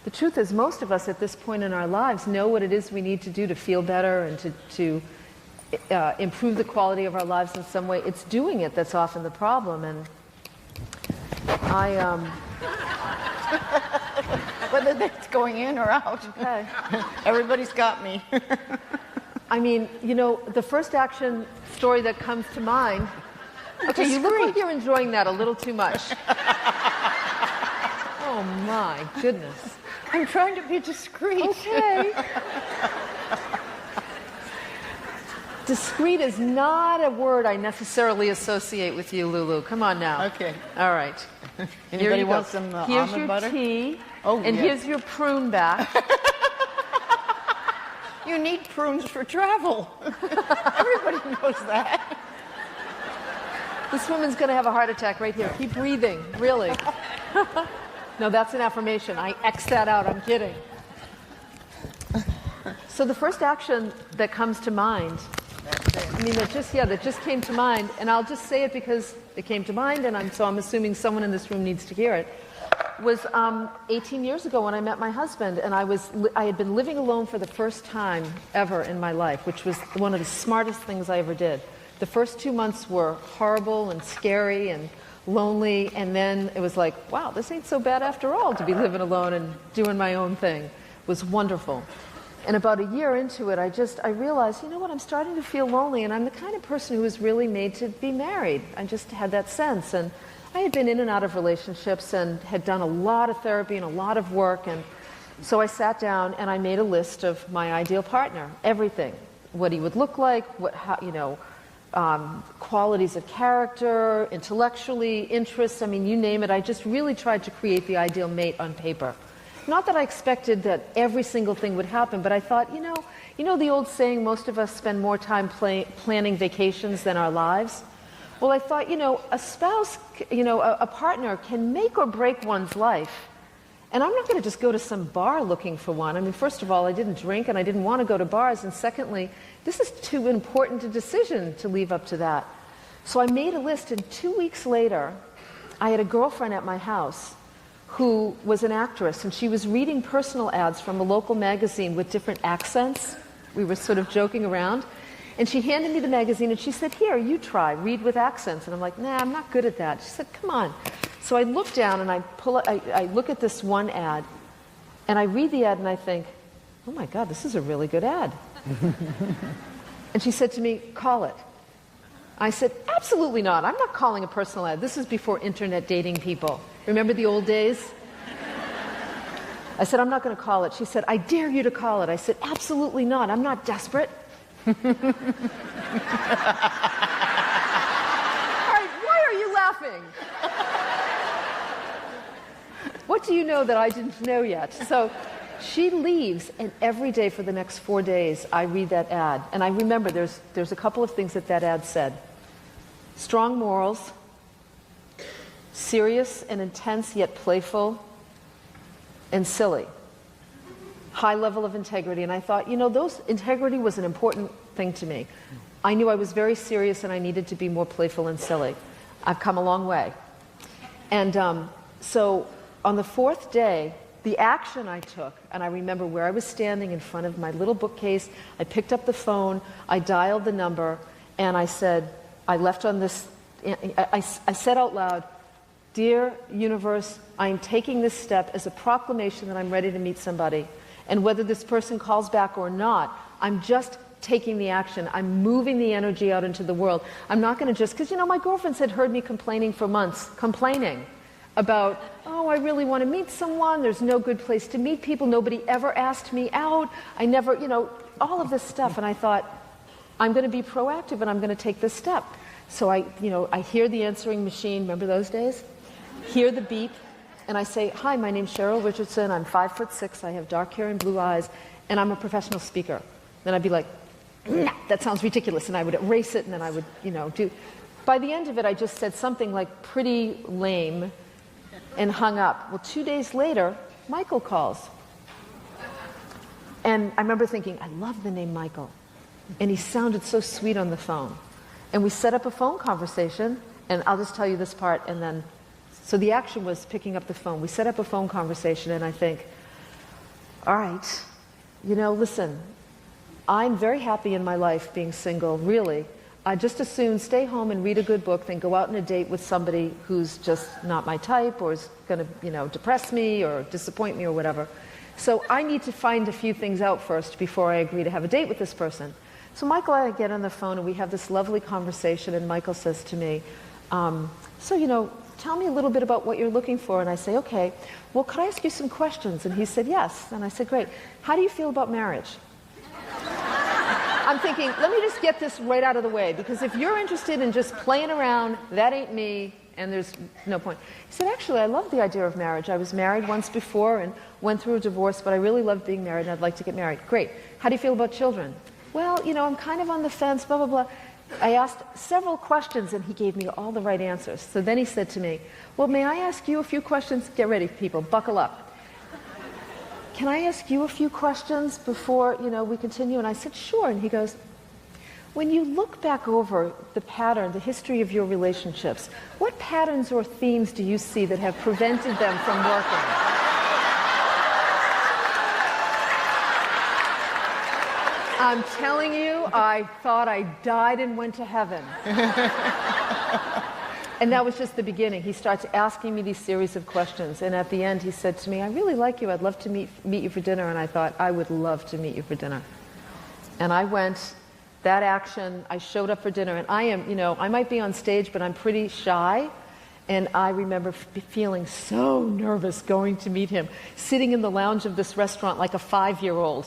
[SPEAKER 2] The truth is, most of us at this point in our lives know what it is we need to do to feel better and to improve the quality of our lives in some way. It's doing it that's often the problem. And
[SPEAKER 1] Whether that's going in or out.
[SPEAKER 2] Okay.
[SPEAKER 1] Everybody's got me.
[SPEAKER 2] I mean, you know, the first action story that comes to mind. Okay, you look like you're enjoying that a little too much. Oh my goodness.
[SPEAKER 1] I'm trying to be discreet.
[SPEAKER 2] Okay. Discreet is not a word I necessarily associate with you, Lulu. Come on now.
[SPEAKER 1] Okay.
[SPEAKER 2] All right.
[SPEAKER 1] Anybody want some
[SPEAKER 2] here's
[SPEAKER 1] almond
[SPEAKER 2] your
[SPEAKER 1] butter?
[SPEAKER 2] tea.
[SPEAKER 1] Oh,
[SPEAKER 2] and
[SPEAKER 1] yes.
[SPEAKER 2] here's your prune back.
[SPEAKER 1] You need prunes for travel. Everybody knows that.
[SPEAKER 2] This woman's going to have a heart attack right here. Keep breathing, really. No, that's an affirmation. I X that out. I'm kidding. So the first action that comes to mind, I mean, that just came to mind, and I'll just say it because it came to mind, and I'm assuming someone in this room needs to hear it, was 18 years ago when I met my husband, and I had been living alone for the first time ever in my life, which was one of the smartest things I ever did. The first 2 months were horrible and scary and lonely, and then it was like, wow, this ain't so bad after all to be living alone and doing my own thing. It was wonderful. And about a year into it, I realized, you know what, I'm starting to feel lonely, and I'm the kind of person who was really made to be married. I just had that sense. And I had been in and out of relationships and had done a lot of therapy and a lot of work. And so I sat down and I made a list of my ideal partner, everything, what he would look like, qualities of character, intellectually, interests, I mean, you name it. I just really tried to create the ideal mate on paper. Not that I expected that every single thing would happen, but I thought, you know the old saying, most of us spend more time planning vacations than our lives? Well, I thought, a spouse, a partner can make or break one's life. And I'm not going to just go to some bar looking for one. I mean, first of all, I didn't drink and I didn't want to go to bars. And secondly, this is too important a decision to leave up to that. So I made a list, and 2 weeks later, I had a girlfriend at my house who was an actress, and she was reading personal ads from a local magazine with different accents. We were sort of joking around. And she handed me the magazine, and she said, here, you try, read with accents. And I'm like, nah, I'm not good at that. She said, come on. So I look down, and I look at this one ad, and I read the ad, and I think, oh my God, this is a really good ad. And she said to me, call it. I said, absolutely not. I'm not calling a personal ad. This is before internet dating people. Remember the old days? I said, I'm not going to call it. She said, I dare you to call it. I said, absolutely not. I'm not desperate. All right, why are you laughing? What do you know that I didn't know yet? So she leaves, and every day for the next 4 days, I read that ad. And I remember there's a couple of things that ad said. Strong morals, serious and intense yet playful, and silly. High level of integrity. And I thought, integrity was an important thing to me. I knew I was very serious and I needed to be more playful and silly. I've come a long way. And so on the 4th day, the action I took, and I remember where I was standing in front of my little bookcase, I picked up the phone, I dialed the number, and I said, I said out loud, dear universe, I'm taking this step as a proclamation that I'm ready to meet somebody. And whether this person calls back or not, I'm just taking the action. I'm moving the energy out into the world. I'm not going to just, because my girlfriends had heard me complaining for months, about, oh, I really want to meet someone. There's no good place to meet people. Nobody ever asked me out. I never, all of this stuff. And I thought, I'm going to be proactive and I'm going to take this step. So I hear the answering machine. Remember those days? Hear the beep. And I say, hi, my name's Cheryl Richardson. I'm 5'6". I have dark hair and blue eyes, and I'm a professional speaker. Then I'd be like, nah, that sounds ridiculous. And I would erase it, and then I would, do. By the end of it, I just said something like pretty lame and hung up. Well, 2 days later, Michael calls. And I remember thinking, I love the name Michael. And he sounded so sweet on the phone. And we set up a phone conversation, and I'll just tell you this part, and then, so the action was picking up the phone. We set up a phone conversation, and I think, All right. Listen, I'm very happy in my life being single, really. I just as soon stay home and read a good book than go out on a date with somebody who's just not my type or is going to, depress me or disappoint me or whatever. So I need to find a few things out first before I agree to have a date with this person. So Michael and I get on the phone and we have this lovely conversation, and Michael says to me, tell me a little bit about what you're looking for. And I say, okay, well, could I ask you some questions? And he said, yes. And I said, great. How do you feel about marriage? I'm thinking, let me just get this right out of the way, because if you're interested in just playing around, that ain't me, and there's no point. He said, actually, I love the idea of marriage. I was married once before and went through a divorce, but I really love being married, and I'd like to get married. Great. How do you feel about children? Well, I'm kind of on the fence, blah, blah, blah. I asked several questions, and he gave me all the right answers. So then he said to me, well, may I ask you a few questions? Get ready, people. Buckle up. Can I ask you a few questions before, we continue? And I said, sure. And he goes, when you look back over the pattern, the history of your relationships, what patterns or themes do you see that have prevented them from working? I'm telling you, I thought I died and went to heaven. And that was just the beginning. He starts asking me these series of questions. And at the end, he said to me, I really like you. I'd love to meet you for dinner. And I thought, I would love to meet you for dinner. And I went, that action, I showed up for dinner. And I am, I might be on stage, but I'm pretty shy. And I remember feeling so nervous going to meet him, sitting in the lounge of this restaurant like a 5-year-old,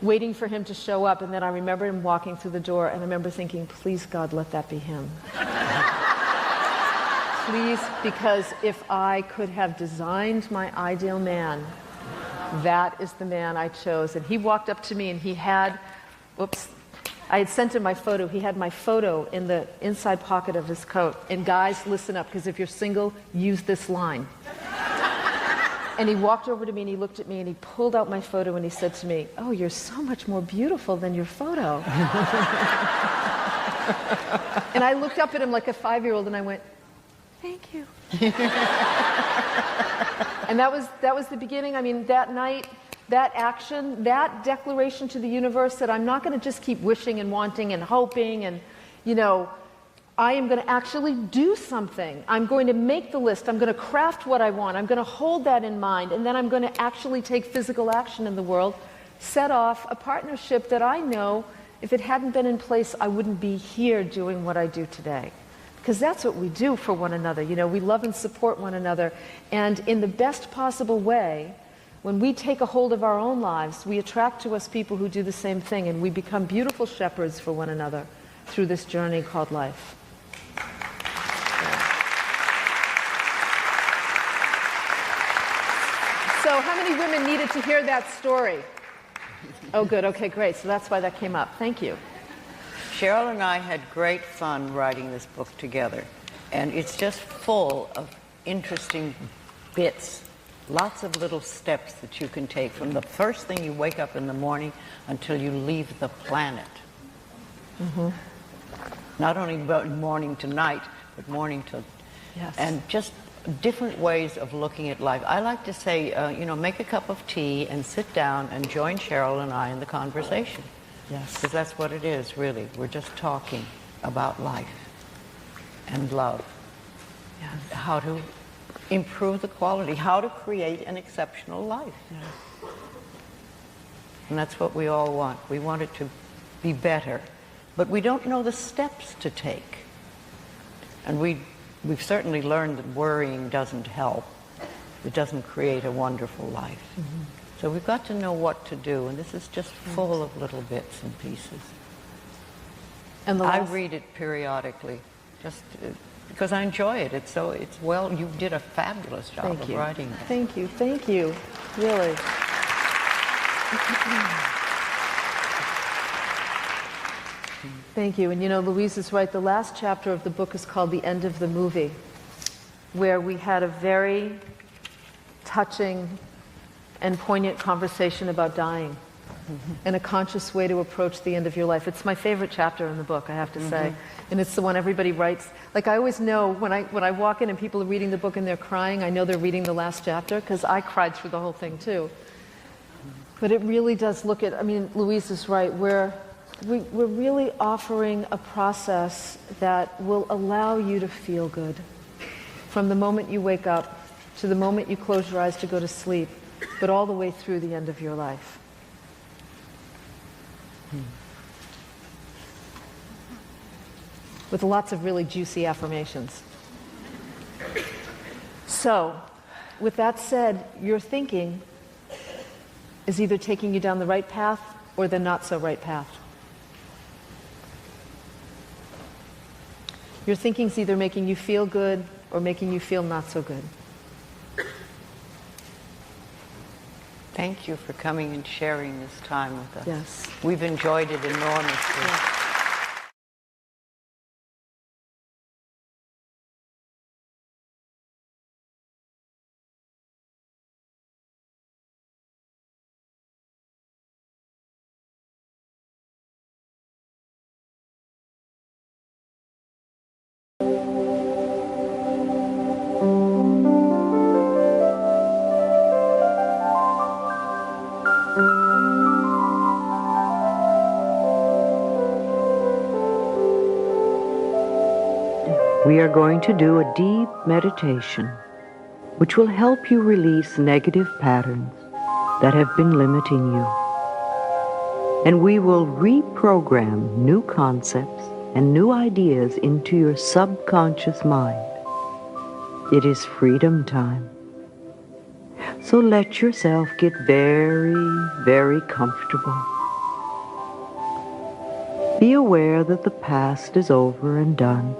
[SPEAKER 2] waiting for him to show up. And then I remember him walking through the door. And I remember thinking, please, God, let that be him. Please, because if I could have designed my ideal man, that is the man I chose. And he walked up to me and he had, I had sent him my photo. He had my photo in the inside pocket of his coat. And guys, listen up, because if you're single, use this line. And he walked over to me and he looked at me and he pulled out my photo and he said to me, oh, you're so much more beautiful than your photo. And I looked up at him like a 5-year-old and I went, thank you. And that was the beginning. I mean, that night, that action, that declaration to the universe that I'm not going to just keep wishing and wanting and hoping and, I am going to actually do something. I'm going to make the list. I'm going to craft what I want. I'm going to hold that in mind. And then I'm going to actually take physical action in the world, set off a partnership that I know if it hadn't been in place, I wouldn't be here doing what I do today. Because that's what we do for one another. We love and support one another. And in the best possible way, when we take a hold of our own lives, we attract to us people who do the same thing, and we become beautiful shepherds for one another through this journey called life. So how many women needed to hear that story? Oh, good. Okay, great. So that's why that came up. Thank you.
[SPEAKER 1] Cheryl and I had great fun writing this book together, and it's just full of interesting bits, lots of little steps that you can take from the first thing you wake up in the morning until you leave the planet. Mm-hmm. Not only about morning to night, but morning to...
[SPEAKER 2] Yes.
[SPEAKER 1] And just different ways of looking at life. I like to say, make a cup of tea and sit down and join Cheryl and I in the conversation.
[SPEAKER 2] Yes.
[SPEAKER 1] Because that's what it is, really. We're just talking about life and love.
[SPEAKER 2] Yes.
[SPEAKER 1] How to improve the quality, how to create an exceptional life.
[SPEAKER 2] Yes.
[SPEAKER 1] And that's what we all want. We want it to be better. But we don't know the steps to take. And we've certainly learned that worrying doesn't help. It doesn't create a wonderful life. Mm-hmm. So we've got to know what to do, and this is just full of little bits and pieces. And I read it periodically, just because I enjoy it. You did a fabulous job of writing it.
[SPEAKER 2] Thank you, really. Thank you. And Louise is right. The last chapter of the book is called The End of the Movie, where we had a very touching and poignant conversation about dying and a conscious way to approach the end of your life. It's my favorite chapter in the book, I have to say. And it's the one everybody writes. Like, I always know when I walk in and people are reading the book and they're crying, I know they're reading the last chapter, because I cried through the whole thing too. But it really does look at, I mean, Louise is right, we're really offering a process that will allow you to feel good from the moment you wake up to the moment you close your eyes to go to sleep, but all the way through the end of your life. With lots of really juicy affirmations. So, with that said, your thinking is either taking you down the right path or the not so right path. Your thinking's either making you feel good or making you feel not so good.
[SPEAKER 1] Thank you for coming and sharing this time with us.
[SPEAKER 2] Yes.
[SPEAKER 1] We've enjoyed it enormously.
[SPEAKER 2] Yeah.
[SPEAKER 3] We are going to do a deep meditation which will help you release negative patterns that have been limiting you. And we will reprogram new concepts and new ideas into your subconscious mind. It is freedom time. So let yourself get very, very comfortable. Be aware that the past is over and done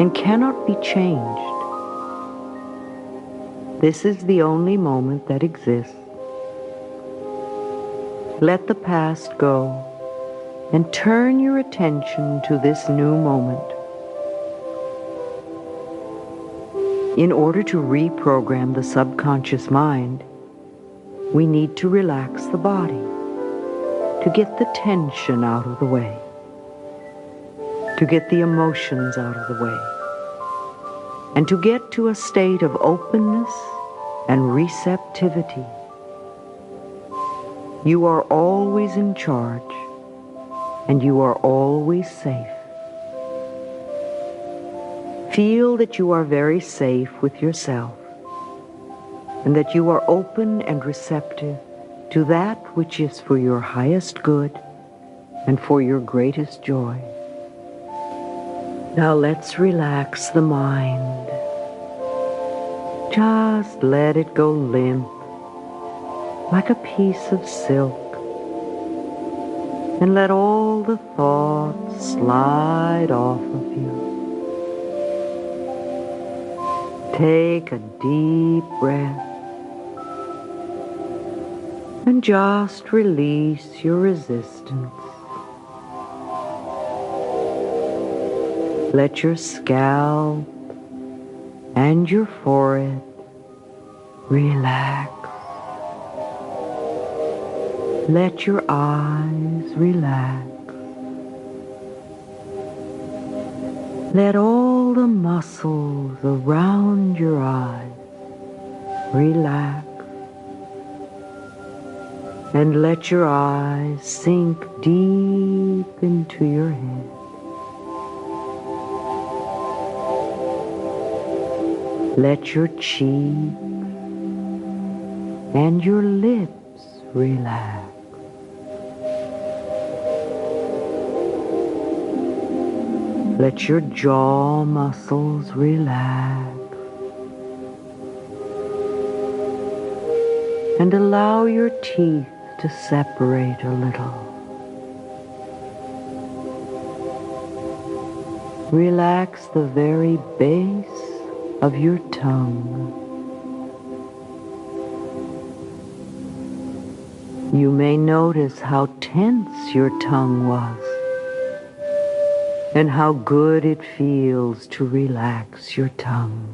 [SPEAKER 3] and cannot be changed. This is the only moment that exists. Let the past go and turn your attention to this new moment. In order to reprogram the subconscious mind, we need to relax the body, to get the tension out of the way, to get the emotions out of the way, and to get to a state of openness and receptivity. You are always in charge, and you are always safe. Feel that you are very safe with yourself, and that you are open and receptive to that which is for your highest good and for your greatest joy. Now let's relax the mind. Just let it go limp, like a piece of silk, and let all the thoughts slide off of you. Take a deep breath and just release your resistance. Let your scalp and your forehead relax. Let your eyes relax. Let all the muscles around your eyes relax. And let your eyes sink deep into your head. Let your cheeks and your lips relax. Let your jaw muscles relax. And allow your teeth to separate a little. Relax the very base of your tongue. You may notice how tense your tongue was, and how good it feels to relax your tongue.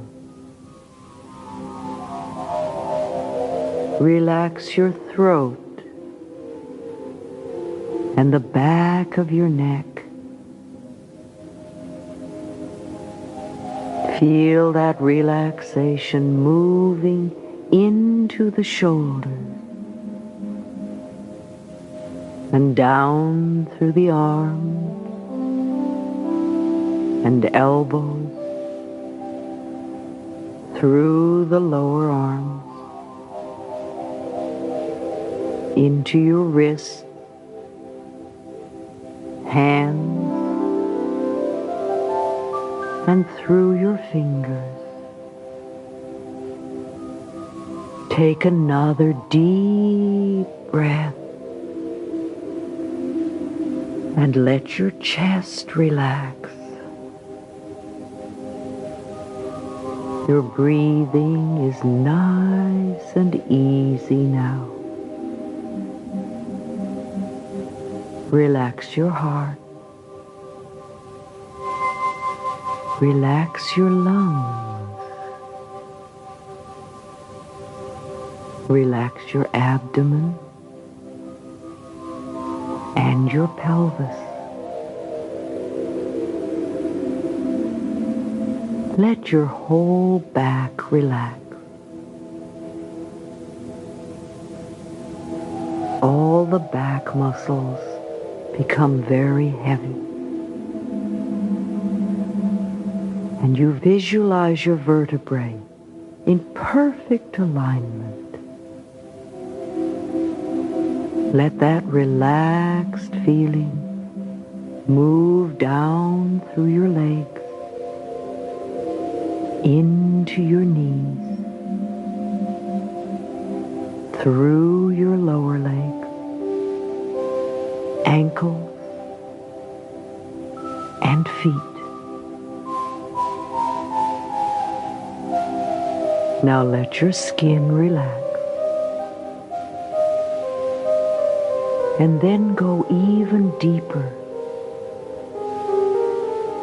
[SPEAKER 3] Relax your throat and the back of your neck. Feel that relaxation moving into the shoulders and down through the arms and elbows, through the lower arms, into your wrists, hands, and through your fingers. Take another deep breath and let your chest relax. Your breathing is nice and easy now. Relax your heart. Relax your lungs. Relax your abdomen and your pelvis. Let your whole back relax. All the back muscles become very heavy. And you visualize your vertebrae in perfect alignment. Let that relaxed feeling move down through your legs, into your knees, through your lower legs, ankles, and feet. Now let your skin relax. And then go even deeper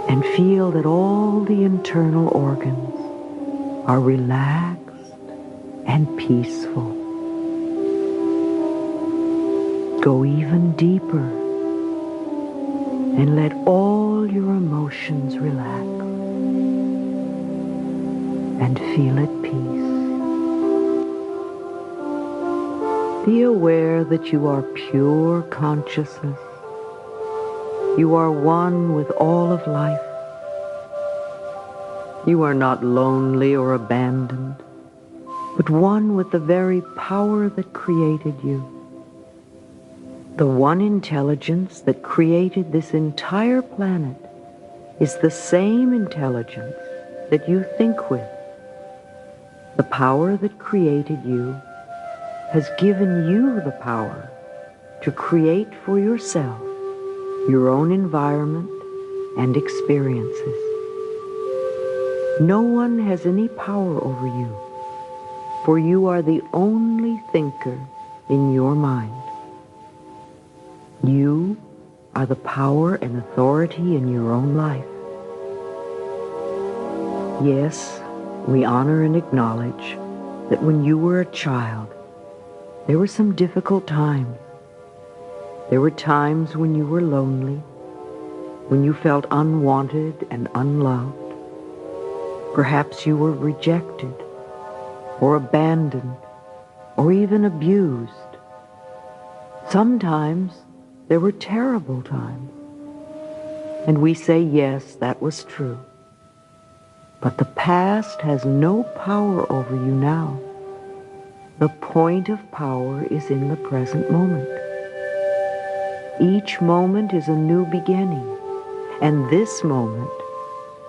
[SPEAKER 3] and feel that all the internal organs are relaxed and peaceful. Go even deeper and let all your emotions relax and feel at peace. Be aware that you are pure consciousness. You are one with all of life. You are not lonely or abandoned, but one with the very power that created you. The one intelligence that created this entire planet is the same intelligence that you think with. The power that created you has given you the power to create for yourself your own environment and experiences. No one has any power over you, for you are the only thinker in your mind. You are the power and authority in your own life. Yes, we honor and acknowledge that when you were a child, there were some difficult times. There were times when you were lonely, when you felt unwanted and unloved. Perhaps you were rejected, or abandoned, or even abused. Sometimes there were terrible times. And we say, yes, that was true. But the past has no power over you now. The point of power is in the present moment. Each moment is a new beginning, and this moment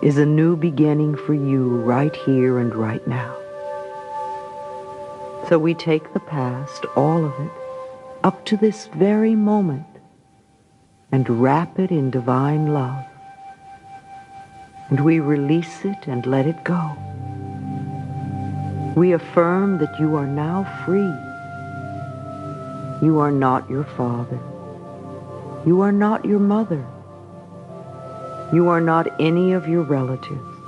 [SPEAKER 3] is a new beginning for you right here and right now. So we take the past, all of it, up to this very moment, and wrap it in divine love. And we release it and let it go. We affirm that you are now free. You are not your father. You are not your mother. You are not any of your relatives.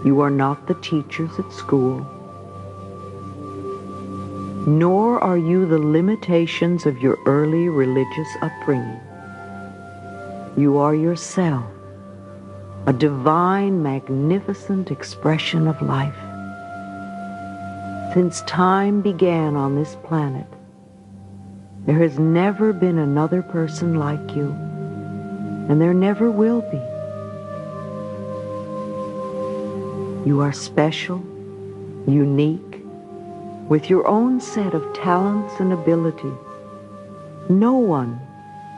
[SPEAKER 3] You are not the teachers at school. Nor are you the limitations of your early religious upbringing. You are yourself, a divine, magnificent expression of life. Since time began on this planet, There has never been another person like you, and there never will be. You are special, unique, with your own set of talents and abilities. No one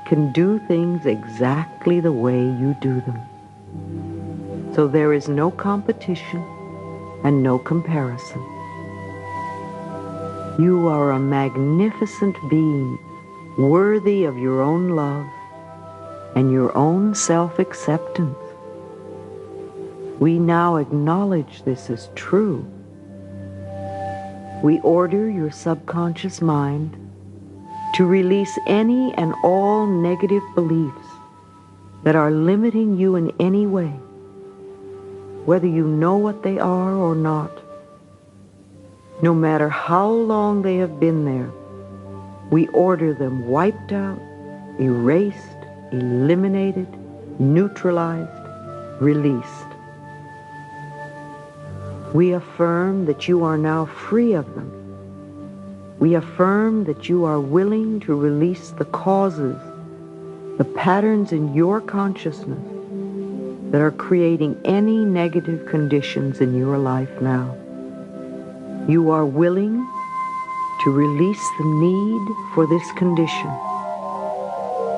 [SPEAKER 3] can do things exactly the way you do them. So there is no competition and no comparison. You are a magnificent being, worthy of your own love and your own self-acceptance. We now acknowledge this as true. We order your subconscious mind to release any and all negative beliefs that are limiting you in any way, whether you know what they are or not. No matter how long they have been there, we order them wiped out, erased, eliminated, neutralized, released. We affirm that you are now free of them. We affirm that you are willing to release the causes, the patterns in your consciousness that are creating any negative conditions in your life now. You are willing to release the need for this condition.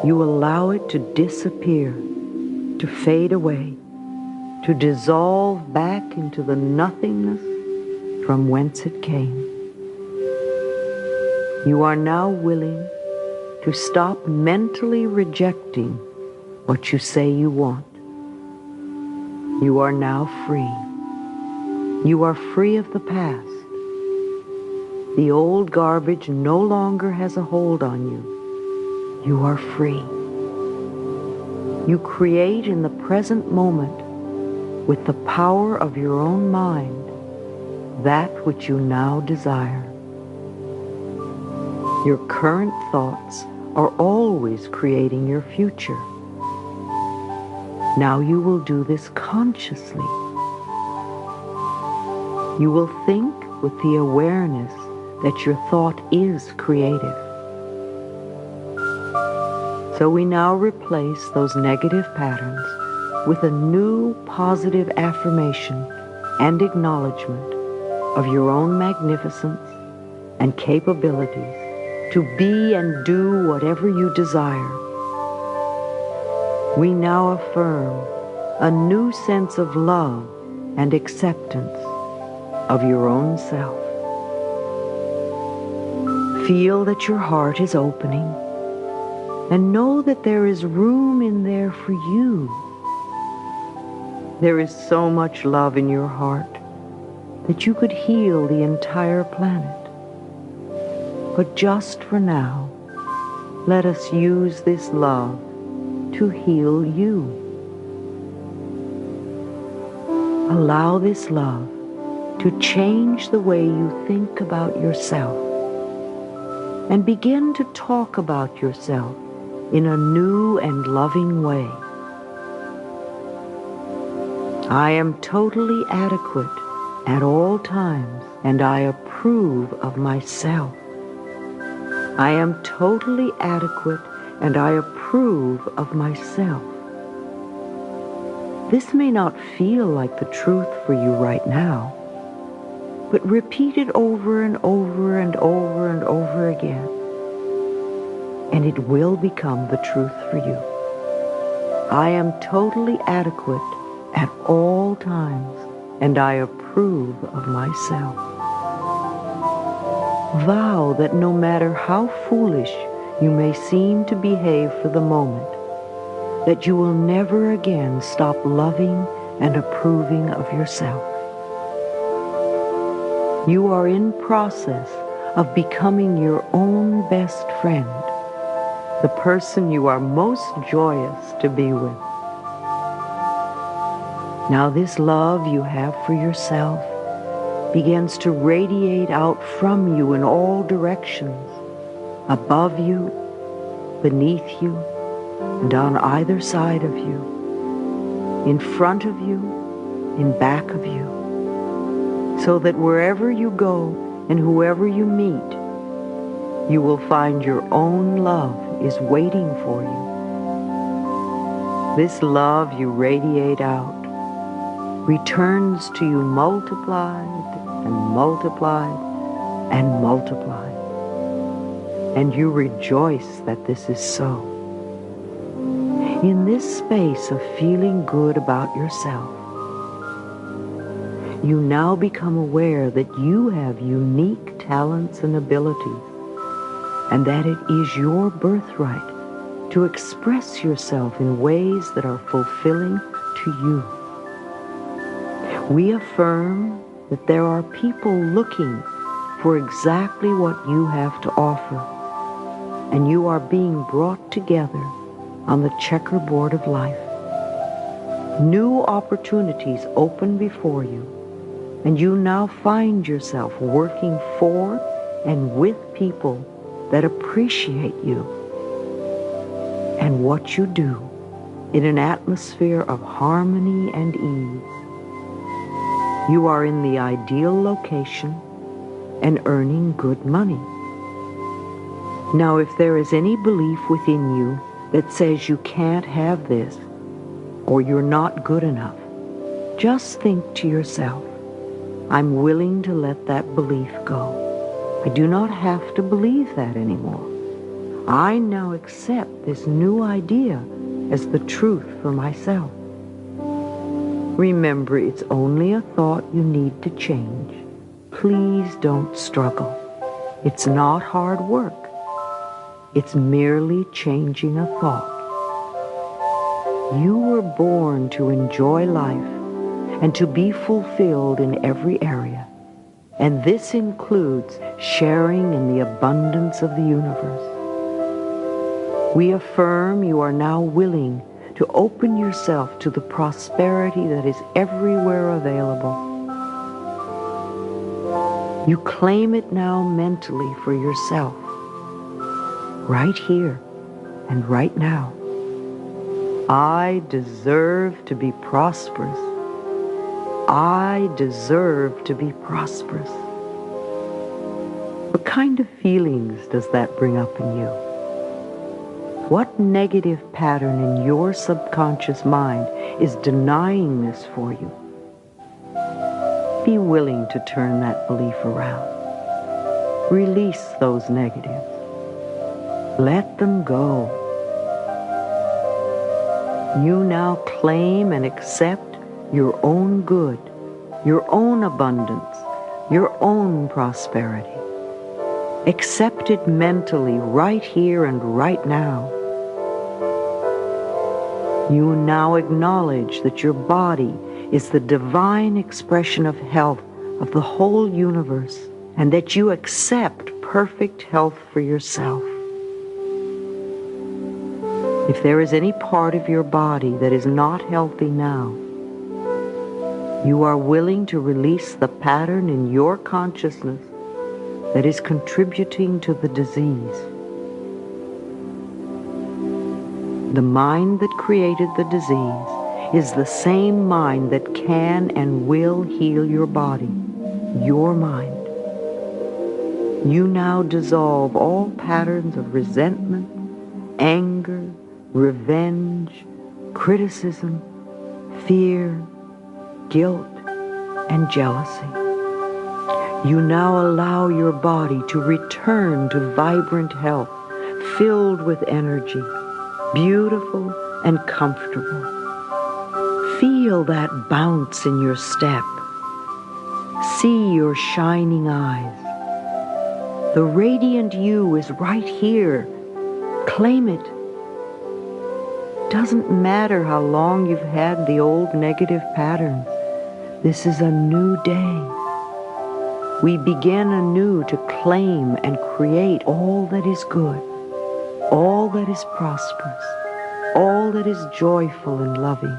[SPEAKER 3] You allow it to disappear, to fade away, to dissolve back into the nothingness from whence it came. You are now willing to stop mentally rejecting what you say you want. You are now free. You are free of the past. The old garbage no longer has a hold on you. You are free. You create in the present moment with the power of your own mind that which you now desire. Your current thoughts are always creating your future. Now you will do this consciously. You will think with the awareness that your thought is creative. So we now replace those negative patterns with a new positive affirmation and acknowledgement of your own magnificence and capabilities to be and do whatever you desire. We now affirm a new sense of love and acceptance of your own self. Feel that your heart is opening and know that there is room in there for you. There is so much love in your heart that you could heal the entire planet. But just for now, let us use this love to heal you. Allow this love to change the way you think about yourself and begin to talk about yourself in a new and loving way. I am totally adequate at all times, and I approve of myself. I am totally adequate, and I approve of myself. This may not feel like the truth for you right now, but repeat it over and over and over and over again, and it will become the truth for you. I am totally adequate at all times, and I approve of myself. Vow that no matter how foolish you may seem to behave for the moment, that you will never again stop loving and approving of yourself. You are in process of becoming your own best friend, the person you are most joyous to be with. Now this love you have for yourself begins to radiate out from you in all directions, above you, beneath you, and on either side of you, in front of you, in back of you, so that wherever you go and whoever you meet, you will find your own love is waiting for you. This love you radiate out returns to you multiplied and multiplied and multiplied. And you rejoice that this is so. In this space of feeling good about yourself, you now become aware that you have unique talents and abilities, and that it is your birthright to express yourself in ways that are fulfilling to you. We affirm that there are people looking for exactly what you have to offer, and you are being brought together on the checkerboard of life. New opportunities open before you, and you now find yourself working for and with people that appreciate you and what you do in an atmosphere of harmony and ease. You are in the ideal location and earning good money. Now, if there is any belief within you that says you can't have this or you're not good enough, just think to yourself, I'm willing to let that belief go. I do not have to believe that anymore. I now accept this new idea as the truth for myself. Remember, it's only a thought you need to change. Please don't struggle. It's not hard work. It's merely changing a thought. You were born to enjoy life and to be fulfilled in every area. And this includes sharing in the abundance of the universe. We affirm you are now willing to open yourself to the prosperity that is everywhere available. You claim it now mentally for yourself, right here and right now. I deserve to be prosperous. I deserve to be prosperous. What kind of feelings does that bring up in you? What negative pattern in your subconscious mind is denying this for you? Be willing to turn that belief around. Release those negatives. Let them go. You now claim and accept your own good, your own abundance, your own prosperity. Accept it mentally right here and right now. You now acknowledge that your body is the divine expression of health of the whole universe, and that you accept perfect health for yourself. If there is any part of your body that is not healthy now, you are willing to release the pattern in your consciousness that is contributing to the disease. The mind that created the disease is the same mind that can and will heal your body, your mind. You now dissolve all patterns of resentment, anger, revenge, criticism, fear, guilt, and jealousy. You now allow your body to return to vibrant health, filled with energy, beautiful and comfortable. Feel that bounce in your step. See your shining eyes. The radiant you is right here. Claim it. Doesn't matter how long you've had the old negative patterns. This is a new day. We begin anew to claim and create all that is good, all that is prosperous, all that is joyful and loving,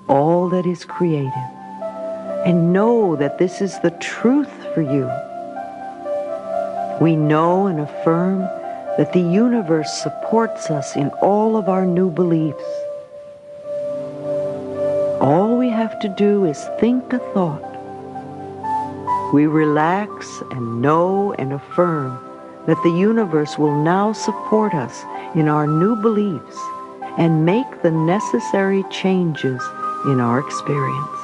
[SPEAKER 3] all that is creative. And know that this is the truth for you. We know and affirm that the universe supports us in all of our new beliefs. All we have to do is think a thought. We relax and know and affirm that the universe will now support us in our new beliefs and make the necessary changes in our experience.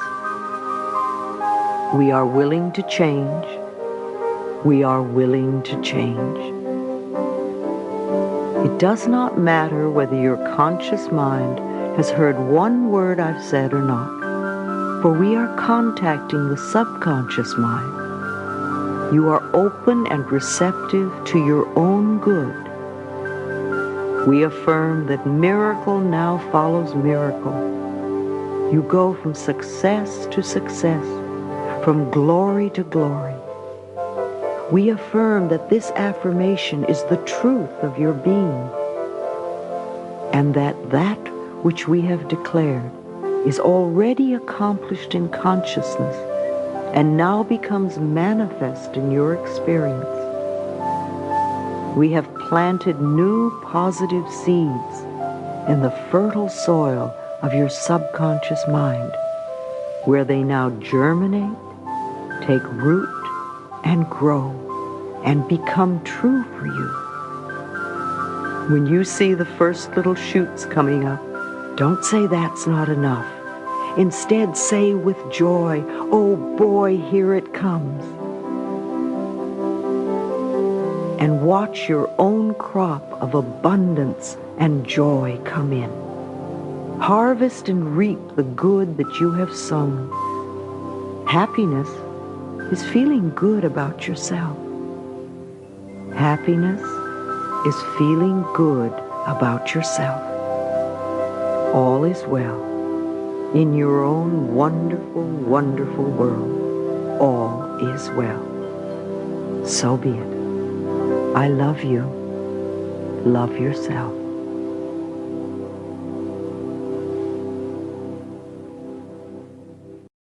[SPEAKER 3] We are willing to change. We are willing to change. It does not matter whether your conscious mind has heard one word I've said or not, for we are contacting the subconscious mind. You are open and receptive to your own good. We affirm that miracle now follows miracle. You go from success to success, from glory to glory. We affirm that this affirmation is the truth of your being, and that that which we have declared is already accomplished in consciousness and now becomes manifest in your experience. We have planted new positive seeds in the fertile soil of your subconscious mind, where they now germinate, take root, and grow, and become true for you. When you see the first little shoots coming up, don't say that's not enough. Instead, say with joy, "Oh boy, here it comes." And watch your own crop of abundance and joy come in. Harvest and reap the good that you have sown. Happiness is feeling good about yourself. Happiness is feeling good about yourself. All is well. In your own wonderful, wonderful world, all is well. So be it. I love you. Love yourself.